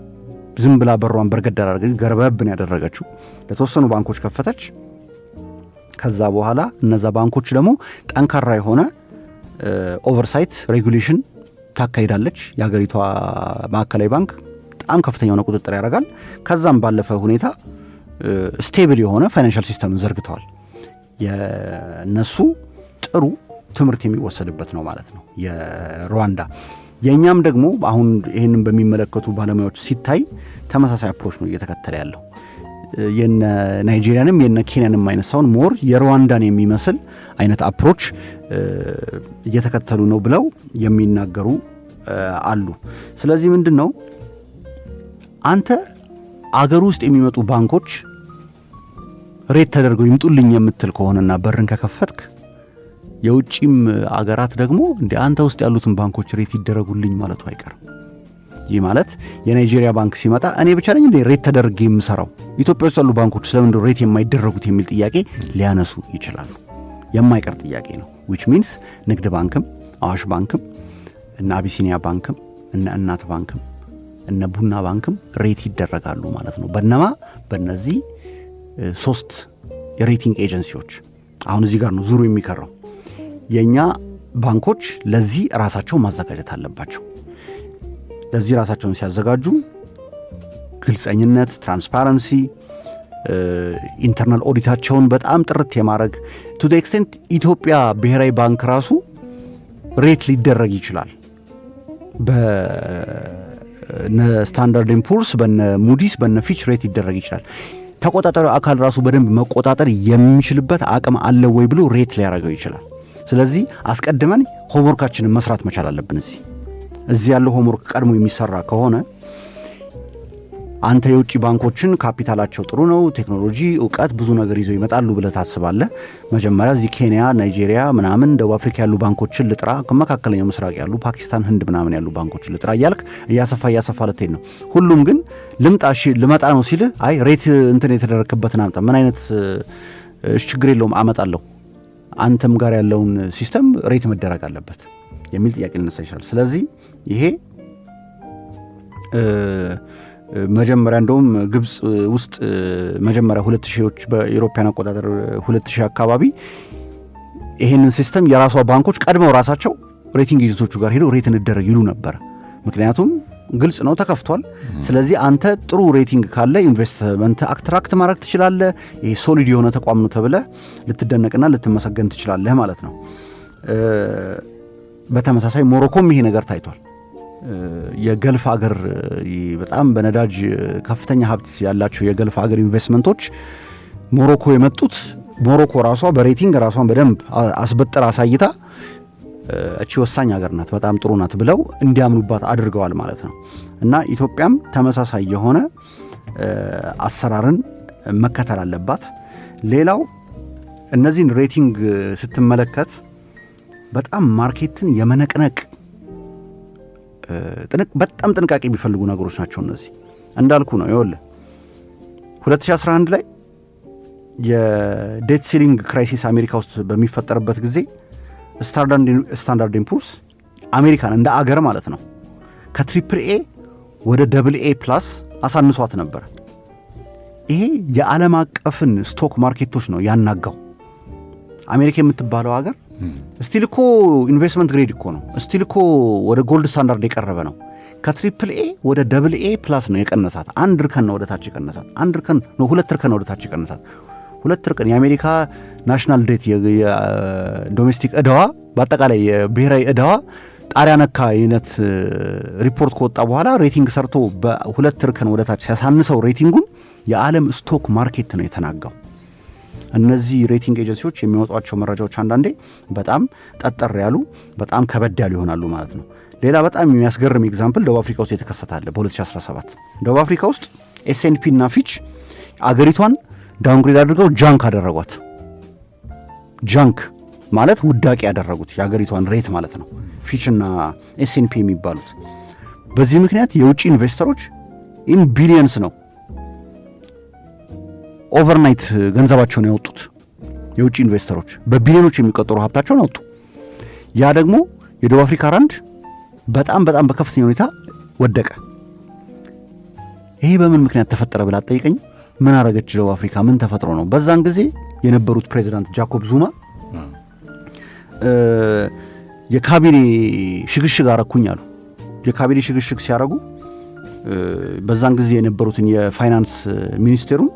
ዝም ብላ በሯን በርገድ አድርጋ ገርበብን ያደረገችው ለተወሰኑ ባንኮች ከፈተች። ከዛ በኋላ እነዛ ባንኮች ደግሞ ጠንካራ የሆነ ኦቨርሳይት ሬጉሌሽን ታካሂዳለች። የሀገሪቷ ማዕከላዊ ባንክ በጣም ከፍተኛ የሆነ ቁጥጥር ያደርጋል። ከዛም ባለፈ ሁኔታ ስቴብል የሆነ ፋይናንሻል ሲስተምን ዘርግተዋል። የነሱ ጥሩ ትምህርት የሚወሰድበት ነው ማለት ነው የሩዋንዳ። የእኛም ደግሞ አሁን ይህንን በሚመለከቱ ባለሙያዎች ሲታይ ተመሳሳይ አፕሮች ነው እየተከተለ ያለው። የነ ናይጄሪያንም የነ ኬንያንም አይነት ሳይሆን ሞር የሩዋንዳን የሚመስል አይነት አፕሮች እየተከተሉ ነው ብለው የሚናገሩ አሉ። ስለዚህ ምንድን ነው አንተ አገር ውስጥ የሚመጡ ባንኮች ሬት ተደርገው ይምጡልኝ የምትል ከሆነና በርን ከከፈትክ የውጭም አገራት ደግሞ እንደ አንተ ውስጥ ያሉትን ባንኮች ሬት ይደረጉልኝ ማለቱ አይቀርም። ይህ ማለት የናይጄሪያ ባንክ ሲመጣ እኔ ብቻ ነኝ እንደ ሬት ተደርጌ የምሰራው ኢትዮጵያ ውስጥ ያሉ ባንኮች ስለምን ሬት የማይደረጉት የሚል ጥያቄ ሊያነሱ ይችላሉ። የማይቀር ጥያቄ ነው። ዊች ሚንስ ንግድ ባንክም አዋሽ ባንክም እና አቢሲኒያ ባንክም እና እናት ባንክም እነ ቡና ባንክም ሬት ይደረጋሉ ማለት ነው። በእነዚህ 3 የሬቲንግ ኤጀንሲዎች። አሁን እዚህ ጋር ነው ዙሩ የሚከራው። የኛ ባንኮች ለዚህ ራሳቸው ማዘጋጀት አለባቸው። ለዚህ ራሳቸውን ሲያዘጋጁ ግልጸኝነት፣ ትራንስፓረንሲ፣ ኢንተርናል ኦዲታቸውን በጣም ጥርት የማድረግ ቱ ዘ ኤክስቴንት ኢትዮጵያ ብሔራዊ ባንክ ራሱ ሬት ሊደረግ ይችላል። በነ ስታንዳርድ ኤንድ ፑርስ፣ በነ ሙዲስ፣ በነ ፊች ሬት ሊደረግ ይችላል። ተቆጣጣሪው አካል ራሱ በደንብ መቆጣጠር የሚችልበት አቅም አለ ወይ ብሎ ሬት ሊያደርገው ይችላል። ስለዚህ አስቀድመን ሆምወርካችንን መስራት መቻል አለብን። እዚህ ያለው ሆምወርክ ቀድሞ የሚሰራ ከሆነ አንተ የውጭ ባንኮችን ካፒታላቸው ጥሩ ነው፣ ቴክኖሎጂ፣ እውቀት፣ ብዙ ነገር ይዘው ይመጣሉ ብለህ ታስባለህ። መጀመሪያ እዚህ ኬንያ፣ ናይጄሪያ ምናምን፣ ደቡብ አፍሪካ ያሉ ባንኮችን ልጥራ፣ ከመካከለኛው ምስራቅ ያሉ ፓኪስታን፣ ህንድ ምናምን ያሉ ባንኮችን ልጥራ እያልክ እያሰፋ ልትሄድ ነው። ሁሉም ግን ልመጣ ነው ሲልህ አይ ሬት እንትን የተደረክበትን አምጣ። ምን አይነት ችግር የለውም አመጣለሁ፣ አንተም ጋር ያለውን ሲስተም ሬት መደረግ አለበት የሚል ጥያቄ ሊነሳ ይችላል። ስለዚህ ይሄ መጀመሪያ እንደውም ግብፅ ውስጥ መጀመሪያ 2000ዎች በኢሮፓያን አቆጣጠር 2000 አካባቢ ይሄንን ሲስተም የራሷ ባንኮች ቀድመው ራሳቸው ሬቲንግ ኤጀንቶቹ ጋር ሄደው ሬት እንደረግ ይሉ ነበር። ምክንያቱም ግልጽ ነው፣ ተከፍቷል። ስለዚህ አንተ ጥሩ ሬቲንግ ካለ ኢንቨስትመንት አትራክት ማድረግ ትችላለህ፣ ይሄ ሶሊድ የሆነ ተቋም ነው ተብለህ ልትደነቅና ልትመሰገን ትችላለህ ማለት ነው። በተመሳሳይ ሞሮኮም ይሄ ነገር ታይቷል። የገልፍ አገር በጣም በነዳጅ ከፍተኛ ሀብት ያላቸው የገልፍ አገር ኢንቨስትመንቶች ሞሮኮ የመጡት ሞሮኮ ራሷ በሬቲንግ ራሷን በደንብ አስበጥራ አሳይታ እቺ ወሳኝ ሀገር ናት፣ በጣም ጥሩ ናት ብለው እንዲያምኑባት አድርገዋል ማለት ነው። እና ኢትዮጵያም ተመሳሳይ የሆነ አሰራርን መከተል አለባት። ሌላው እነዚህን ሬቲንግ ስትመለከት በጣም ማርኬትን የመነቅነቅ በጣም ጥንቃቄ የሚፈልጉ ነገሮች ናቸው። እነዚህ እንዳልኩ ነው። ይኸውልህ 2011 ላይ የዴት ሲሊንግ ክራይሲስ አሜሪካ ውስጥ በሚፈጠርበት ጊዜ ስታንዳርድ ኤንድ ፑርስ አሜሪካን እንደ አገር ማለት ነው ከትሪፕል ኤ ወደ ደብል ኤ ፕላስ አሳንሷት ነበር። ይሄ የዓለም አቀፍን ስቶክ ማርኬቶች ነው ያናጋው። አሜሪካ የምትባለው ሀገር ስቲል እኮ ኢንቨስትመንት ግሬድ እኮ ነው፣ ስቲል እኮ ወደ ጎልድ ስታንዳርድ የቀረበ ነው። ከትሪፕል ኤ ወደ ደብል ኤ ፕላስ ነው የቀነሳት። አንድ እርከን ነው ወደ ታች የቀነሳት። ሁለት እርከን ነው ወደ ታች የቀነሳት። ሁለት እርከን የአሜሪካ ናሽናል ዴት የዶሜስቲክ ዕዳዋ በአጠቃላይ የብሔራዊ ዕዳዋ ጣሪያ ነካ አይነት ሪፖርት ከወጣ በኋላ ሬቲንግ ሰርቶ በሁለት እርከን ወደ ታች ሲያሳንሰው ሬቲንጉን የዓለም ስቶክ ማርኬት ነው የተናጋው። እነዚህ ሬቲንግ ኤጀንሲዎች የሚወጧቸው መረጃዎች አንዳንዴ በጣም ጠጠር ያሉ በጣም ከበድ ያሉ ይሆናሉ ማለት ነው። ሌላ በጣም የሚያስገርም ኤግዛምፕል ደቡብ አፍሪካ ውስጥ የተከሰታለ። በ2017 ደቡብ አፍሪካ ውስጥ ኤስኤንፒ እና ፊች አገሪቷን ዳውንግሬድ አድርገው ጃንክ አደረጓት። ጃንክ ማለት ውዳቂ ያደረጉት የአገሪቷን ሬት ማለት ነው፣ ፊች እና ኤስኤንፒ የሚባሉት። በዚህ ምክንያት የውጭ ኢንቨስተሮች ኢን ቢሊየንስ ነው ኦቨርናይት ገንዘባቸውን ያወጡት። የውጭ ኢንቨስተሮች በቢሊዮኖች የሚቆጠሩ ሀብታቸውን አወጡ። ያ ደግሞ የደቡብ አፍሪካ ራንድ በጣም በከፍተኛ ሁኔታ ወደቀ። ይሄ በምን ምክንያት ተፈጠረ ብላ ጠይቀኝ። ምን አረገች ደቡብ አፍሪካ? ምን ተፈጥሮ ነው? በዛን ጊዜ የነበሩት ፕሬዚዳንት ጃኮብ ዙማ የካቢኔ ሽግሽግ አረኩኝ አሉ። የካቢኔ ሽግሽግ ሲያረጉ በዛን ጊዜ የነበሩትን የፋይናንስ ሚኒስቴሩን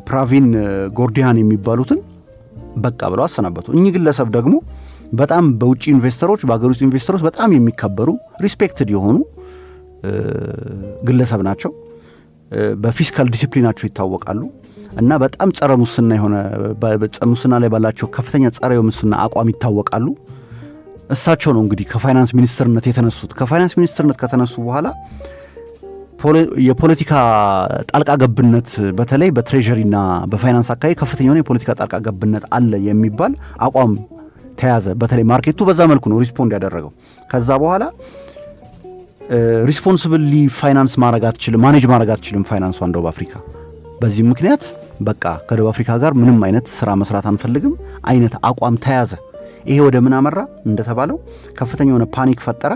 ፕራቪን ጎርዲያን የሚባሉትን በቃ ብለው አሰናበቱ። እኚህ ግለሰብ ደግሞ በጣም በውጭ ኢንቨስተሮች በአገር ውስጥ ኢንቨስተሮች በጣም የሚከበሩ ሪስፔክትድ የሆኑ ግለሰብ ናቸው። በፊስካል ዲሲፕሊናቸው ይታወቃሉ እና በጣም ጸረ ሙስና የሆነ ሙስና ላይ ባላቸው ከፍተኛ ጸረ ሙስና አቋም ይታወቃሉ። እሳቸው ነው እንግዲህ ከፋይናንስ ሚኒስትርነት የተነሱት። ከፋይናንስ ሚኒስትርነት ከተነሱ በኋላ የፖለቲካ ጣልቃ ገብነት በተለይ በትሬዠሪና በፋይናንስ አካባቢ ከፍተኛ የሆነ የፖለቲካ ጣልቃ ገብነት አለ የሚባል አቋም ተያዘ። በተለይ ማርኬቱ በዛ መልኩ ነው ሪስፖንድ ያደረገው። ከዛ በኋላ ሪስፖንሲብሊ ፋይናንስ ማድረግ አትችልም፣ ማኔጅ ማድረግ አትችልም ፋይናንሷን ደቡብ አፍሪካ። በዚህ ምክንያት በቃ ከደቡብ አፍሪካ ጋር ምንም አይነት ስራ መስራት አንፈልግም አይነት አቋም ተያዘ። ይሄ ወደ ምን አመራ? እንደተባለው ከፍተኛ የሆነ ፓኒክ ፈጠረ፣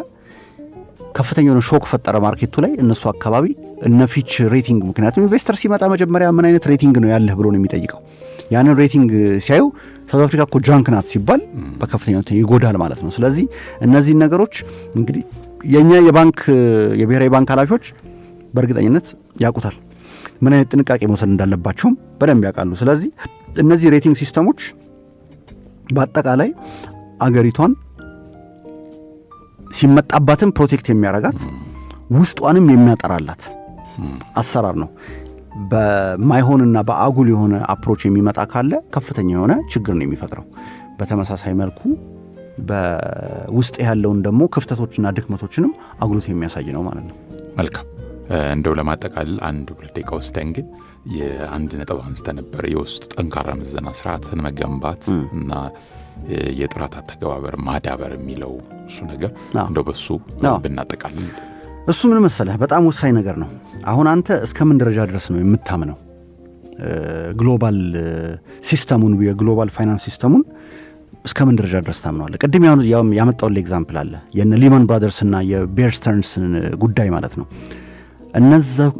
ከፍተኛ የሆነ ሾክ ፈጠረ ማርኬቱ ላይ። እነሱ አካባቢ እነ ፊች ሬቲንግ፣ ምክንያቱም ኢንቨስተር ሲመጣ መጀመሪያ ምን አይነት ሬቲንግ ነው ያለህ ብሎ ነው የሚጠይቀው። ያንን ሬቲንግ ሲያዩ ሳውዝ አፍሪካ እኮ ጃንክ ናት ሲባል በከፍተኛ ሁኔታ ይጎዳል ማለት ነው። ስለዚህ እነዚህን ነገሮች እንግዲህ የኛ የብሔራዊ ባንክ ኃላፊዎች በእርግጠኝነት ያውቁታል፣ ምን አይነት ጥንቃቄ መውሰድ እንዳለባቸውም በደንብ ያውቃሉ። ስለዚህ እነዚህ ሬቲንግ ሲስተሞች በአጠቃላይ አገሪቷን ሲመጣባትም ፕሮቴክት የሚያረጋት ውስጧንም የሚያጠራላት አሰራር ነው። በማይሆንና በአጉል የሆነ አፕሮች የሚመጣ ካለ ከፍተኛ የሆነ ችግር ነው የሚፈጥረው። በተመሳሳይ መልኩ በውስጥ ያለውን ደግሞ ክፍተቶችና ድክመቶችንም አጉልቶ የሚያሳይ ነው ማለት ነው። መልካም እንደው ለማጠቃለል 1-2 ደቂቃ ወስደን ግን የአንድ ነጥብ አንስተን ነበር የውስጥ ጠንካራ ምዘና ስርዓትን መገንባት እና የጥራት አተገባበር ማዳበር የሚለው እሱ ነገር እንደው በሱ ብናጠቃልል። እሱ ምን መሰለህ በጣም ወሳኝ ነገር ነው። አሁን አንተ እስከምን ደረጃ ድረስ ነው የምታምነው ግሎባል ሲስተሙን የግሎባል ፋይናንስ ሲስተሙን እስከምን ደረጃ ድረስ ታምነዋለህ? ቅድም ያመጣው ኤግዛምፕል አለ የነ ሊመን ብራዘርስ እና የቤር ስተርንስን ጉዳይ ማለት ነው።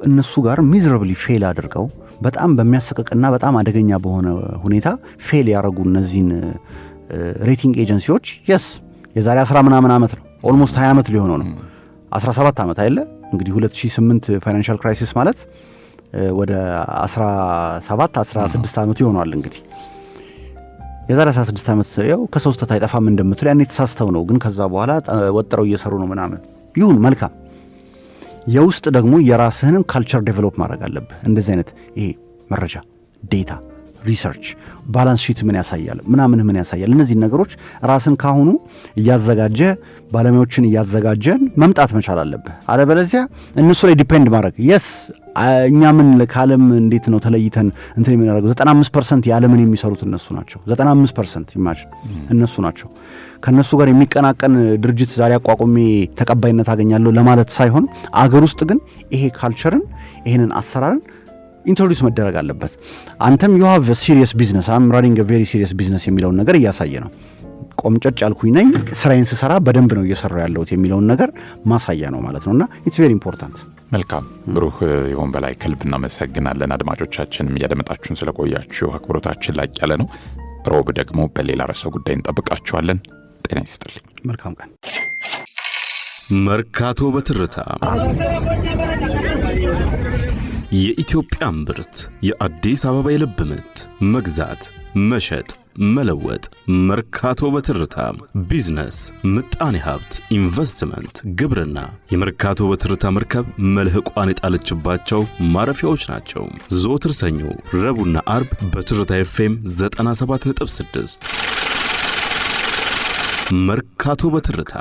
እነሱ ጋር ሚዝራብሊ ፌል አድርገው በጣም በሚያሰቅቅና በጣም አደገኛ በሆነ ሁኔታ ፌል ያደረጉ እነዚህን ሬቲንግ ኤጀንሲዎች የዛሬ 10 ምናምን ዓመት ነው ኦልሞስት 20 ዓመት ሊሆነው ነው 17 ዓመት አይደለ እንግዲህ 2008 ፋይናንሻል ክራይሲስ ማለት ወደ 16 ዓመት ይሆናል። እንግዲህ የዛሬ 16 ዓመት ያው ከሰው ስህተት አይጠፋም እንደምትል ያኔ ተሳስተው ነው፣ ግን ከዛ በኋላ ወጥረው እየሰሩ ነው ምናምን ይሁን መልካም። የውስጥ ደግሞ የራስህንም ካልቸር ዴቨሎፕ ማድረግ አለብህ። እንደዚህ አይነት ይሄ መረጃ ዴታ ሪሰርች ባላንስ ሺት ምን ያሳያል ምናምን ምን ያሳያል እነዚህ ነገሮች ራስን ካሁኑ እያዘጋጀ ባለሙያዎችን እያዘጋጀን መምጣት መቻል አለብህ። አለበለዚያ እነሱ ላይ ዲፔንድ ማድረግ እኛ ምን ከዓለም እንዴት ነው ተለይተን እንትን የሚያደርገው 95% የዓለምን የሚሰሩት እነሱ ናቸው። 95% ኢማጂን እነሱ ናቸው። ከነሱ ጋር የሚቀናቀን ድርጅት ዛሬ አቋቁሜ ተቀባይነት አገኛለሁ ለማለት ሳይሆን አገር ውስጥ ግን ይሄ ካልቸርን ይሄንን አሰራርን ኢንትሮዲዩስ መደረግ አለበት። አንተም you have a serious business I'm running a very serious business የሚለውን ነገር እያሳየ ነው። ቆምጨጭ ያልኩኝ ነኝ ስራዬን ስሰራ በደንብ ነው እየሰራው ያለሁት የሚለውን ነገር ማሳያ ነው ማለት ነውና it's very important። መልካም ብሩህ ይሁን በላይ ከልብ እናመሰግናለን። አድማጮቻችንም እያደመጣችሁን ስለቆያችሁ አክብሮታችን ላቅ ያለ ነው። ሮብ ደግሞ በሌላ ርዕሰ ጉዳይ እንጠብቃችኋለን። ጤና ይስጥልኝ። መልካም ቀን። መርካቶ በትርታ የኢትዮጵያ ምርት የአዲስ አበባ የልብ ምት መግዛት መሸጥ መለወጥ መርካቶ በትርታ ቢዝነስ ምጣኔ ሀብት ኢንቨስትመንት ግብርና የመርካቶ በትርታ መርከብ መልህቋን የጣለችባቸው ማረፊያዎች ናቸው። ዘወትር ሰኞ ረቡዕና አርብ በትርታ ኤፍኤም 97.6 መርካቶ በትርታ